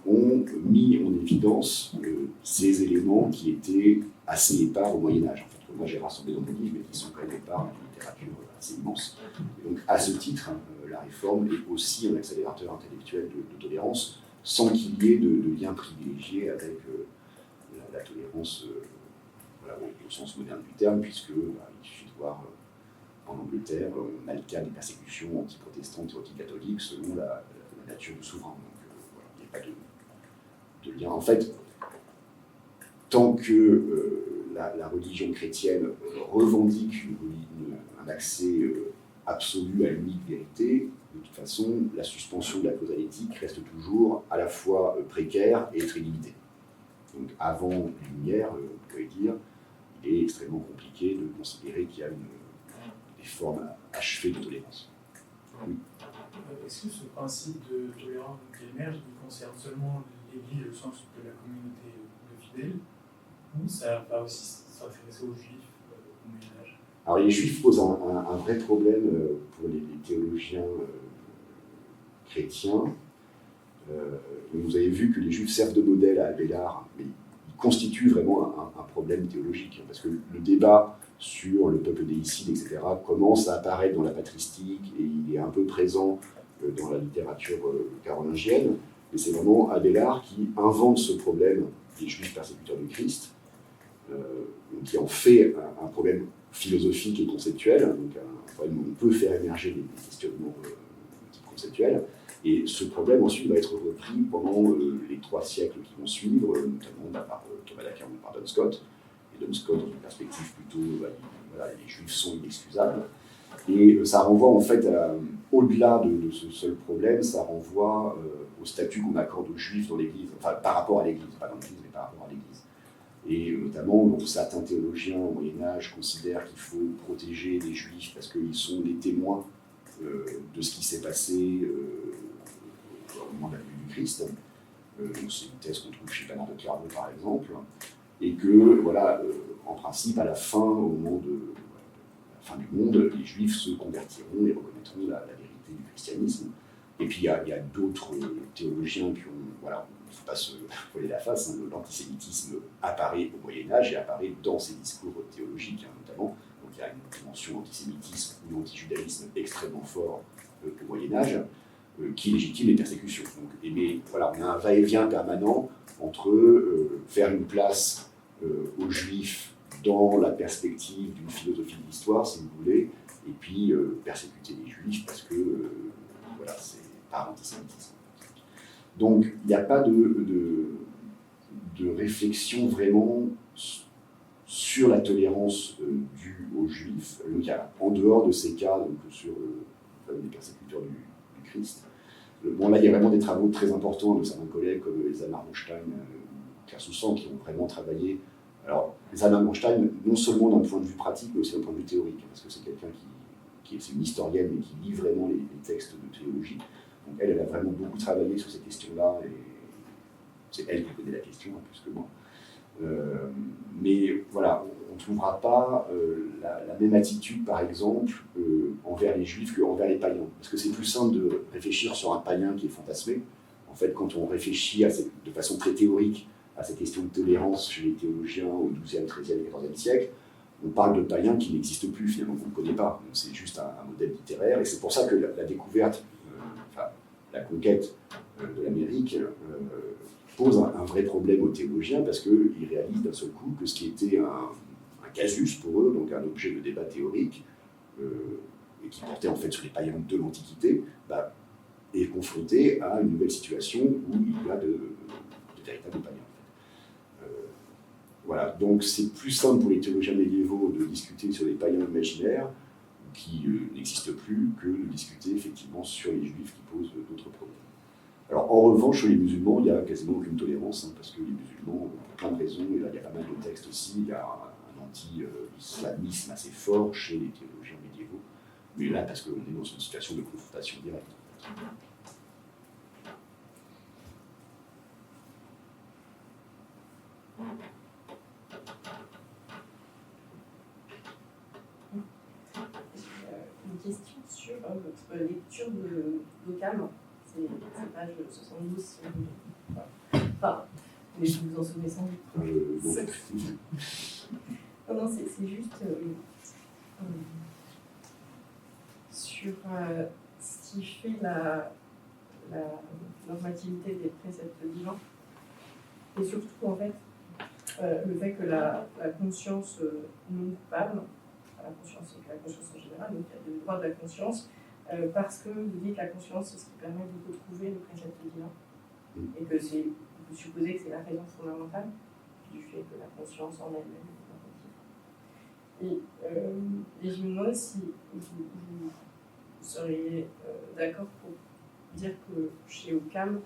S1: ont mis en évidence ces éléments qui étaient assez épars au Moyen-Âge. En fait, que moi j'ai rassemblé dans mon livre, mais qui sont quand même épars dans une littérature assez immense. Et donc, à ce titre, la réforme est aussi un accélérateur intellectuel de tolérance, sans qu'il y ait de lien privilégié avec la tolérance au sens moderne du terme, puisque il suffit de voir en Angleterre, on a le cas des persécutions anti-protestantes et anti-catholiques selon la nature du souverain. Donc il n'y a pas de lien. En fait, tant que la religion chrétienne revendique un accès absolu à l'unique vérité, de toute façon, la suspension de la causalétique reste toujours à la fois précaire et très limitée. Donc avant les Lumières, on pourrait dire, il est extrêmement compliqué de considérer qu'il y a des formes achevées de tolérance. Oui.
S6: Est-ce que ce principe de tolérance qui émerge, il concerne seulement l'Église au sens de la communauté de fidèles, ou ça va aussi s'intéresser aux Juifs au Moyen-Âge?
S1: Alors les Juifs posent un vrai problème pour les théologiens chrétiens. Vous avez vu que les Juifs servent de modèle à Abélard, mais ils constituent vraiment un problème théologique, parce que le débat sur le peuple déicide, etc., commence à apparaître dans la patristique, et il est un peu présent dans la littérature carolingienne, et c'est vraiment Abélard qui invente ce problème des Juifs persécuteurs du Christ, qui en fait un problème philosophique et conceptuel, donc un problème où on peut faire émerger des questionnements conceptuels. Et ce problème ensuite va être repris pendant les 3 siècles qui vont suivre, notamment par Thomas d'Aquin ou par Duns Scotus. Et Duns Scotus, dans une perspective plutôt, les Juifs sont inexcusables. Et ça renvoie en fait, au-delà de ce seul problème, ça renvoie au statut qu'on accorde aux Juifs dans l'Église, enfin par rapport à l'Église, pas dans l'Église, mais par rapport à l'Église. Et notamment, donc, certains théologiens au Moyen-Âge considèrent qu'il faut protéger les Juifs parce qu'ils sont les témoins de ce qui s'est passé au moment de la venue du Christ. C'est une thèse qu'on trouve chez Bernard de Clairvaux, par exemple. Et que, voilà, en principe, à la fin, au moment de la fin du monde, les Juifs se convertiront et reconnaîtront la vérité du christianisme. Et puis, il y a d'autres théologiens qui ont, voilà, il ne faut pas se voiler la face, hein, l'antisémitisme apparaît au Moyen-Âge et apparaît dans ces discours théologiques, hein, notamment. Donc, il y a une dimension antisémitisme ou antijudaïsme extrêmement fort au Moyen-Âge, qui légitime les persécutions. Donc, mais voilà, on a un va-et-vient permanent entre faire une place aux Juifs dans la perspective d'une philosophie de l'histoire, si vous voulez, et puis persécuter les Juifs parce que voilà, c'est par l'antisémitisme. Donc, il n'y a pas de réflexion vraiment sur la tolérance due aux Juifs. Donc, il y a, en dehors de ces cas, donc, sur les persécuteurs du Christ. Bon, là, il y a vraiment des travaux très importants de certains collègues comme Zalman Rothstein ou Kersoussan qui ont vraiment travaillé. Alors, Zalman Rothstein, non seulement d'un point de vue pratique, mais aussi d'un point de vue théorique, parce que c'est quelqu'un qui est une historienne, mais qui lit vraiment les textes de théologie. Donc, elle a vraiment beaucoup travaillé sur ces questions-là, et c'est elle qui connaît la question, plus que moi. Mais voilà, trouvera pas la même attitude, par exemple, envers les juifs qu'envers les païens. Parce que c'est plus simple de réfléchir sur un païen qui est fantasmé. En fait, quand on réfléchit de façon très théorique à cette question de tolérance chez les théologiens au XIIe, XIIIe et XIVe siècle, on parle de païens qui n'existent plus, finalement, qu'on ne connaît pas. Donc, c'est juste un modèle littéraire, et c'est pour ça que la découverte, la conquête de l'Amérique pose un vrai problème aux théologiens, parce qu'ils réalisent d'un seul coup que ce qui était un casus pour eux, donc un objet de débat théorique, et qui portait en fait sur les païens de l'Antiquité, est confronté à une nouvelle situation où il y a de véritables païens. Voilà, donc c'est plus simple pour les théologiens médiévaux de discuter sur les païens imaginaires qui n'existent plus que de discuter effectivement sur les juifs qui posent d'autres problèmes. Alors en revanche, chez les musulmans, il n'y a quasiment aucune tolérance, parce que les musulmans, pour plein de raisons, et là il y a pas mal de textes aussi, il y a un anti-islamisme assez fort chez les théologiens médiévaux, mais là parce qu'on est dans une situation de confrontation directe.
S4: Une question sur votre lecture d'Occam, c'est page 72. Enfin, mais je vous en souviens sans doute. Non, c'est juste sur ce qui fait la normativité des préceptes divins, et surtout en fait le fait que la conscience non coupable, la conscience en général, donc il y a le droit de la conscience, parce que vous dites que la conscience c'est ce qui permet de retrouver le précepte divin, et que vous supposez que c'est la raison fondamentale du fait que la conscience en elle-même est normative. Et je me demande si vous seriez d'accord pour dire que chez Occam,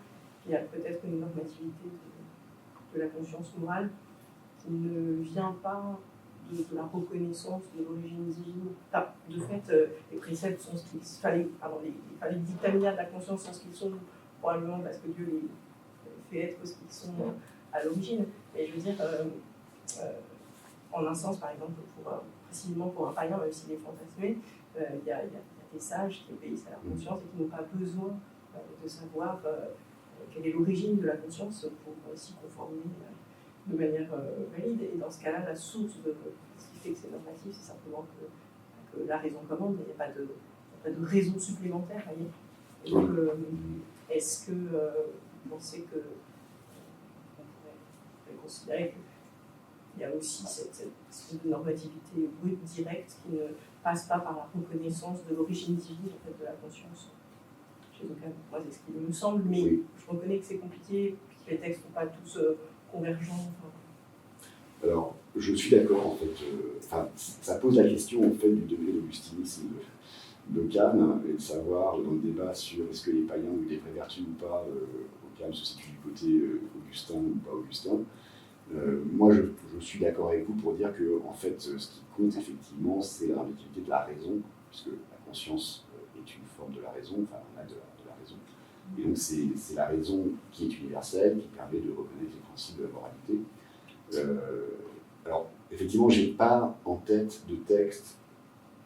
S4: il y a peut-être une normativité de la conscience morale qui ne vient pas de la reconnaissance de l'origine divine. Enfin, de fait, les préceptes sont ce qu'il fallait, les dictamina de la conscience sont ce qu'ils sont, probablement parce que Dieu les fait être ce qu'ils sont à l'origine. Mais je veux dire, en un sens, par exemple, précisément pour un païen, même s'il est fantasmé, il y a des sages qui obéissent à leur conscience et qui n'ont pas besoin de savoir quelle est l'origine de la conscience pour s'y conformer de manière valide. Et dans ce cas-là, la source de ce qui fait que c'est normatif, c'est simplement que la raison commande, mais il n'y a pas de raison supplémentaire. Voyez. Et donc, est-ce que vous pensez que on pourrait considérer qu'il y a aussi cette normativité brute, directe, qui ne passe pas par la reconnaissance de l'origine divine en fait, de la conscience chez Occam? Moi, c'est ce qui me semble, mais oui. Je reconnais que c'est compliqué, que les textes ne sont pas tous convergents.
S1: Alors, je suis d'accord, en fait. Ça pose la question, en fait, du degré d'augustinisme d'Occam, et de savoir, dans le débat sur est-ce que les païens ont eu des vraies vertus ou pas, Occam se situe du côté Augustin ou pas Augustin. Moi, je suis d'accord avec vous pour dire que, en fait, ce qui compte, effectivement, c'est la normativité de la raison, puisque la conscience est une forme de la raison, enfin, un acte de la raison. Et donc, c'est la raison qui est universelle, qui permet de reconnaître les principes de la moralité. Alors, effectivement, je n'ai pas en tête de texte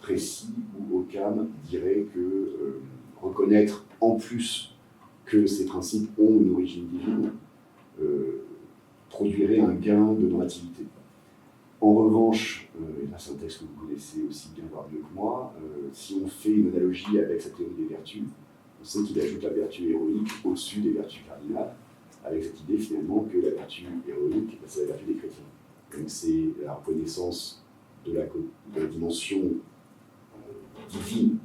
S1: précis où Occam dirait que reconnaître en plus que ces principes ont une origine divine produirait un gain de normativité. En revanche, et là c'est un texte que vous connaissez aussi bien, voire mieux que moi, si on fait une analogie avec sa théorie des vertus, on sait qu'il ajoute la vertu héroïque au-dessus des vertus cardinales, avec cette idée finalement que la vertu héroïque, c'est la vertu des chrétiens. Donc c'est la reconnaissance de la dimension divine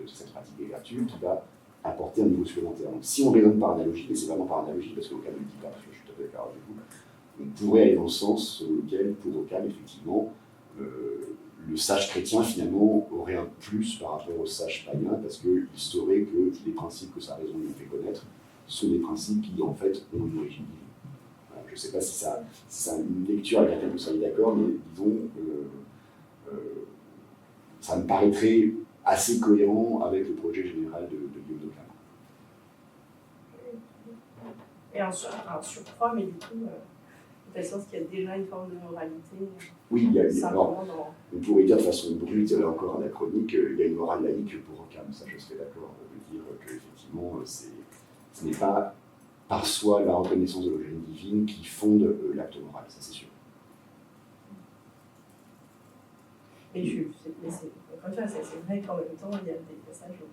S1: de cette pratique des vertus qui va apporter un niveau supplémentaire. Donc si on raisonne par analogie, et c'est vraiment par analogie, parce qu'Occam ne le dit pas, parce que je suis tout à fait d'accord avec vous, on pourrait aller dans le sens sur lequel, pour Occam, effectivement, le sage chrétien, finalement, aurait un plus par rapport au sage païen, parce qu'il saurait que les principes que sa raison lui fait connaître sont des principes qui, en fait, ont une origine divine. Voilà, je ne sais pas si c'est une lecture avec laquelle vous seriez d'accord, mais disons, ça me paraîtrait assez cohérent avec le projet général de Guillaume d'Occam.
S4: Et un surcroît, mais du coup, telle sorte qu'il y a déjà une forme de moralité.
S1: Oui, il y a, alors,
S4: Simplement dans.
S1: on pourrait dire de façon brute, et là encore anachronique, il y a une morale laïque pour Occam, ça je serais d'accord. On peut dire qu'effectivement, ce n'est pas par soi la reconnaissance de l'origine divine qui fonde l'acte moral, ça c'est sûr.
S4: Mais comme ça, c'est vrai qu'en même temps, il y a des passages où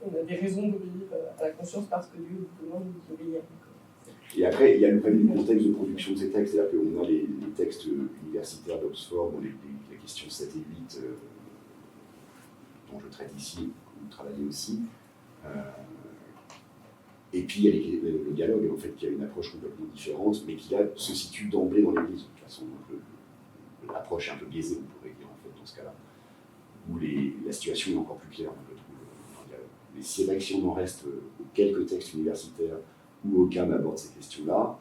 S4: on a des raisons d'obéir à la conscience parce que Dieu nous demande d'obéir.
S1: Et après, il y a le problème du contexte de production de ces textes, c'est-à-dire qu'on a les textes universitaires d'Oxford, les questions 7 et 8, dont je traite ici, où vous travaillez aussi. Et puis il y a le dialogue, en fait, qui a une approche complètement différente, mais qui là se situe d'emblée dans l'Église. De toute façon, l'approche est un peu biaisée, on pourrait dire, en fait, dans ce cas-là, où la situation est encore plus claire, je trouve, dans le dialogue. Mais c'est vrai que si on en reste aux quelques textes universitaires où Occam aborde ces questions-là,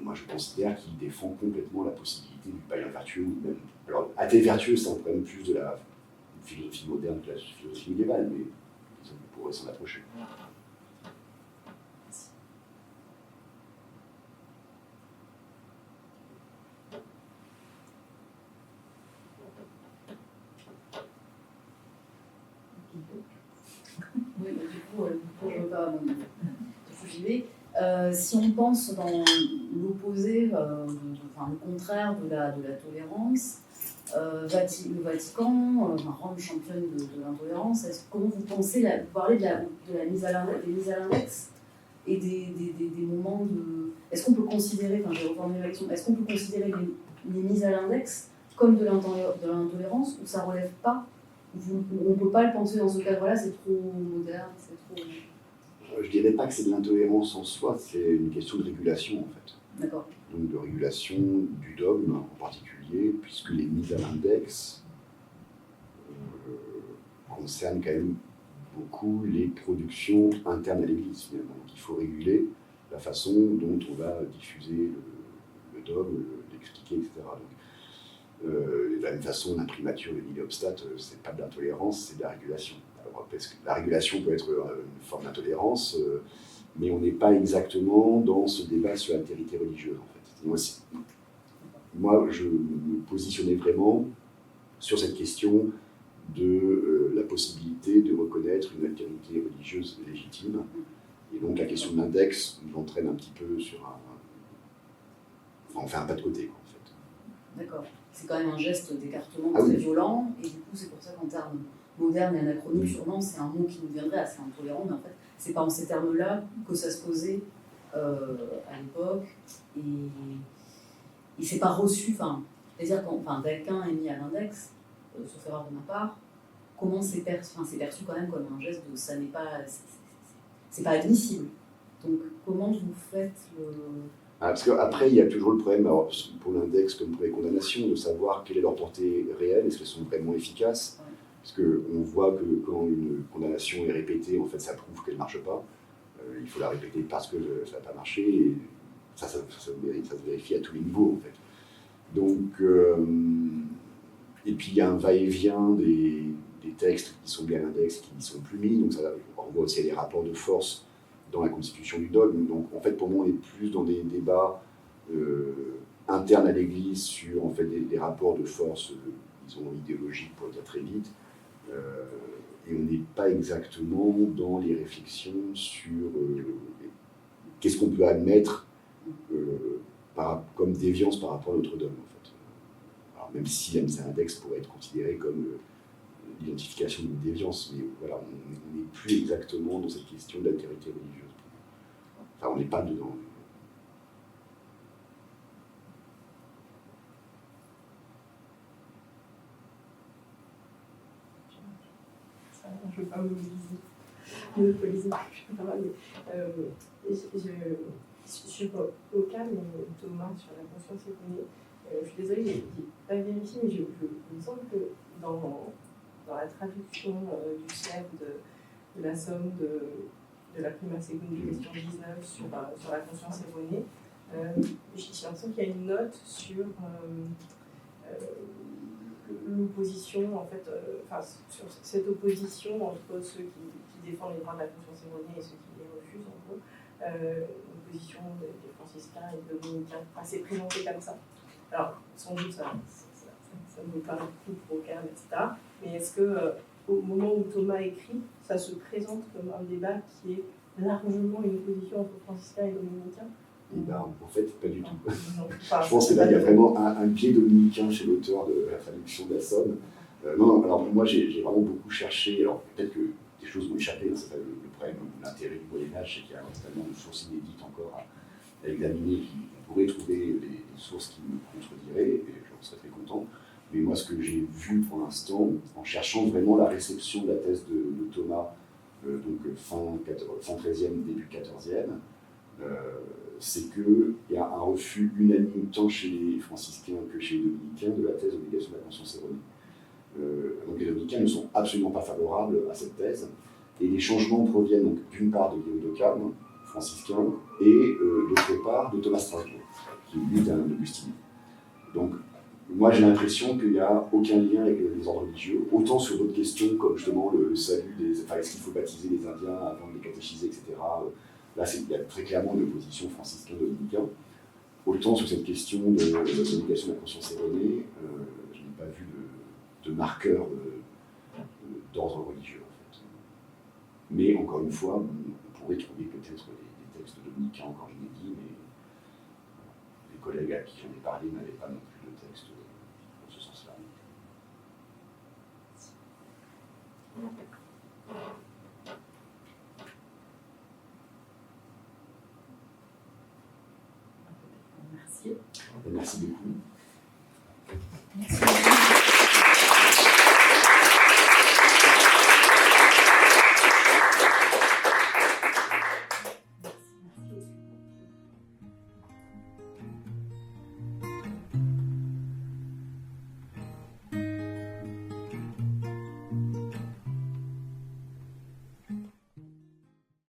S1: moi je considère qu'il défend complètement la possibilité du païen vertueux, ou même. Alors, athée vertueux, c'est un problème plus de la philosophie moderne que de la philosophie médiévale, mais disons qu'on pourrait s'en approcher.
S3: Oui, du coup, je ne veux pas j'y vais. Si on pense dans l'opposé, enfin, le contraire de la tolérance, le Vatican, Rome championne de l'intolérance, comment vous pensez, vous parlez de la mise à l'index et des moments de... Est-ce qu'on peut considérer, enfin j'ai reformulé la question, est-ce qu'on peut considérer les mises à l'index comme de l'intolérance ou ça ne relève pas? On ne peut pas le penser dans ce cadre-là, c'est trop moderne, c'est trop...
S1: Je ne dirais pas que c'est de l'intolérance en soi, c'est une question de régulation en fait.
S3: D'accord.
S1: Donc de régulation du dogme en particulier, puisque les mises à l'index concernent quand même beaucoup les productions internes à l'Église finalement. Donc il faut réguler la façon dont on va diffuser le dogme, l'expliquer, etc. Donc, de la même façon, l'imprimature de Nilobstat, c'est pas de l'intolérance, c'est de la régulation. Alors, parce que la régulation peut être une forme d'intolérance, mais on n'est pas exactement dans ce débat sur l'altérité religieuse, en fait. Moi, je me positionnais vraiment sur cette question de la possibilité de reconnaître une altérité religieuse légitime. Et donc, la question de l'index nous entraîne un petit peu sur on fait un pas de côté, quoi, en fait.
S3: D'accord. C'est quand même un geste d'écartement très violent, et du coup, c'est pour ça qu'en termes modernes et anachroniques, sûrement, c'est un mot qui nous viendrait assez intolérant, mais en fait, c'est pas en ces termes-là que ça se posait à l'époque, et c'est pas reçu, c'est-à-dire quand quelqu'un est mis à l'index, sauf erreur de ma part, comment c'est perçu, c'est perçu quand même comme un geste de ça n'est pas, c'est pas admissible. Donc, comment vous faites le...
S1: Parce qu'après, il y a toujours le problème, alors, pour l'index comme pour les condamnations, de savoir quelle est leur portée réelle, est-ce qu'elles sont vraiment efficaces. Parce qu'on voit que quand une condamnation est répétée, en fait, ça prouve qu'elle ne marche pas. Il faut la répéter parce que ça n'a pas marché, et ça se vérifie à tous les niveaux, en fait. Donc, et puis il y a un va-et-vient des textes qui sont bien à l'index, qui n'y sont plus mis, donc ça renvoie aussi à des rapports de force dans la constitution du dogme. Donc en fait, pour moi, on est plus dans des débats internes à l'Église sur en fait, des rapports de force, disons, idéologiques, pour le dire très vite, et on n'est pas exactement dans les réflexions sur qu'est-ce qu'on peut admettre comme déviance par rapport à notre dogme, en fait. Alors, même si la mise à l'index pourrait être considérée comme l'identification d'une déviance, mais voilà, on n'est plus exactement dans cette question de l'altérité religieuse. Enfin, on n'est pas dedans.
S4: Je ne veux pas monopoliser, sur Occam et Thomas sur la conscience erronée, je suis désolée, je n'ai pas vérifié, mais il me semble que dans la traduction du CERF de la somme de la prima seconde question 19 sur la conscience erronée, j'ai l'impression qu'il y a une note sur l'opposition, en fait, sur cette opposition entre ceux qui défendent les droits de la conscience erronée et ceux qui les refusent, en gros, une position des franciscains et des dominicains. Enfin, c'est présenté comme ça. Alors, sans doute, ça nous paraît beaucoup provocateur, etc. Mais est-ce que, au moment où Thomas écrit, ça se présente comme un débat qui est largement une opposition entre franciscains et dominicains?
S1: Et ben, en fait, pas du tout.
S4: Non, enfin,
S1: Je pense que là, il y a vraiment un pied dominicain chez l'auteur de la traduction de la Somme. Non, alors moi, j'ai vraiment beaucoup cherché. Alors, peut-être que des choses m'ont échappé. Hein, c'est pas le problème ou l'intérêt du Moyen-Âge, c'est qu'il y a tellement de sources inédites encore à examiner. On pourrait trouver des sources qui me contrediraient, et j'en serais très content. Mais moi, ce que j'ai vu pour l'instant, en cherchant vraiment la réception de la thèse de Thomas, donc fin 13e, début 14e, c'est qu'il y a un refus unanime tant chez les franciscains que chez les dominicains de la thèse d'obligation de la conscience erronée. Donc les dominicains ne sont absolument pas favorables à cette thèse, et les changements proviennent donc d'une part de Guillaume d'Occam, franciscain, et d'autre part de Thomas Strasbourg, qui lui est un augustinien. Donc moi j'ai l'impression qu'il n'y a aucun lien avec les ordres religieux, autant sur d'autres questions comme justement le salut enfin, est-ce qu'il faut baptiser les Indiens avant de les catéchiser, etc. Là, il y a très clairement une opposition franciscain-dominicain. Autant sur cette question de l'obligation de la conscience erronée, je n'ai pas vu de marqueur d'ordre religieux, en fait. Mais encore une fois, on pourrait trouver peut-être des textes dominicains encore inédits, mais les collègues à qui j'en ai parlé n'avaient pas non plus de texte dans ce sens-là.
S3: Merci.
S1: Merci beaucoup.
S3: Merci.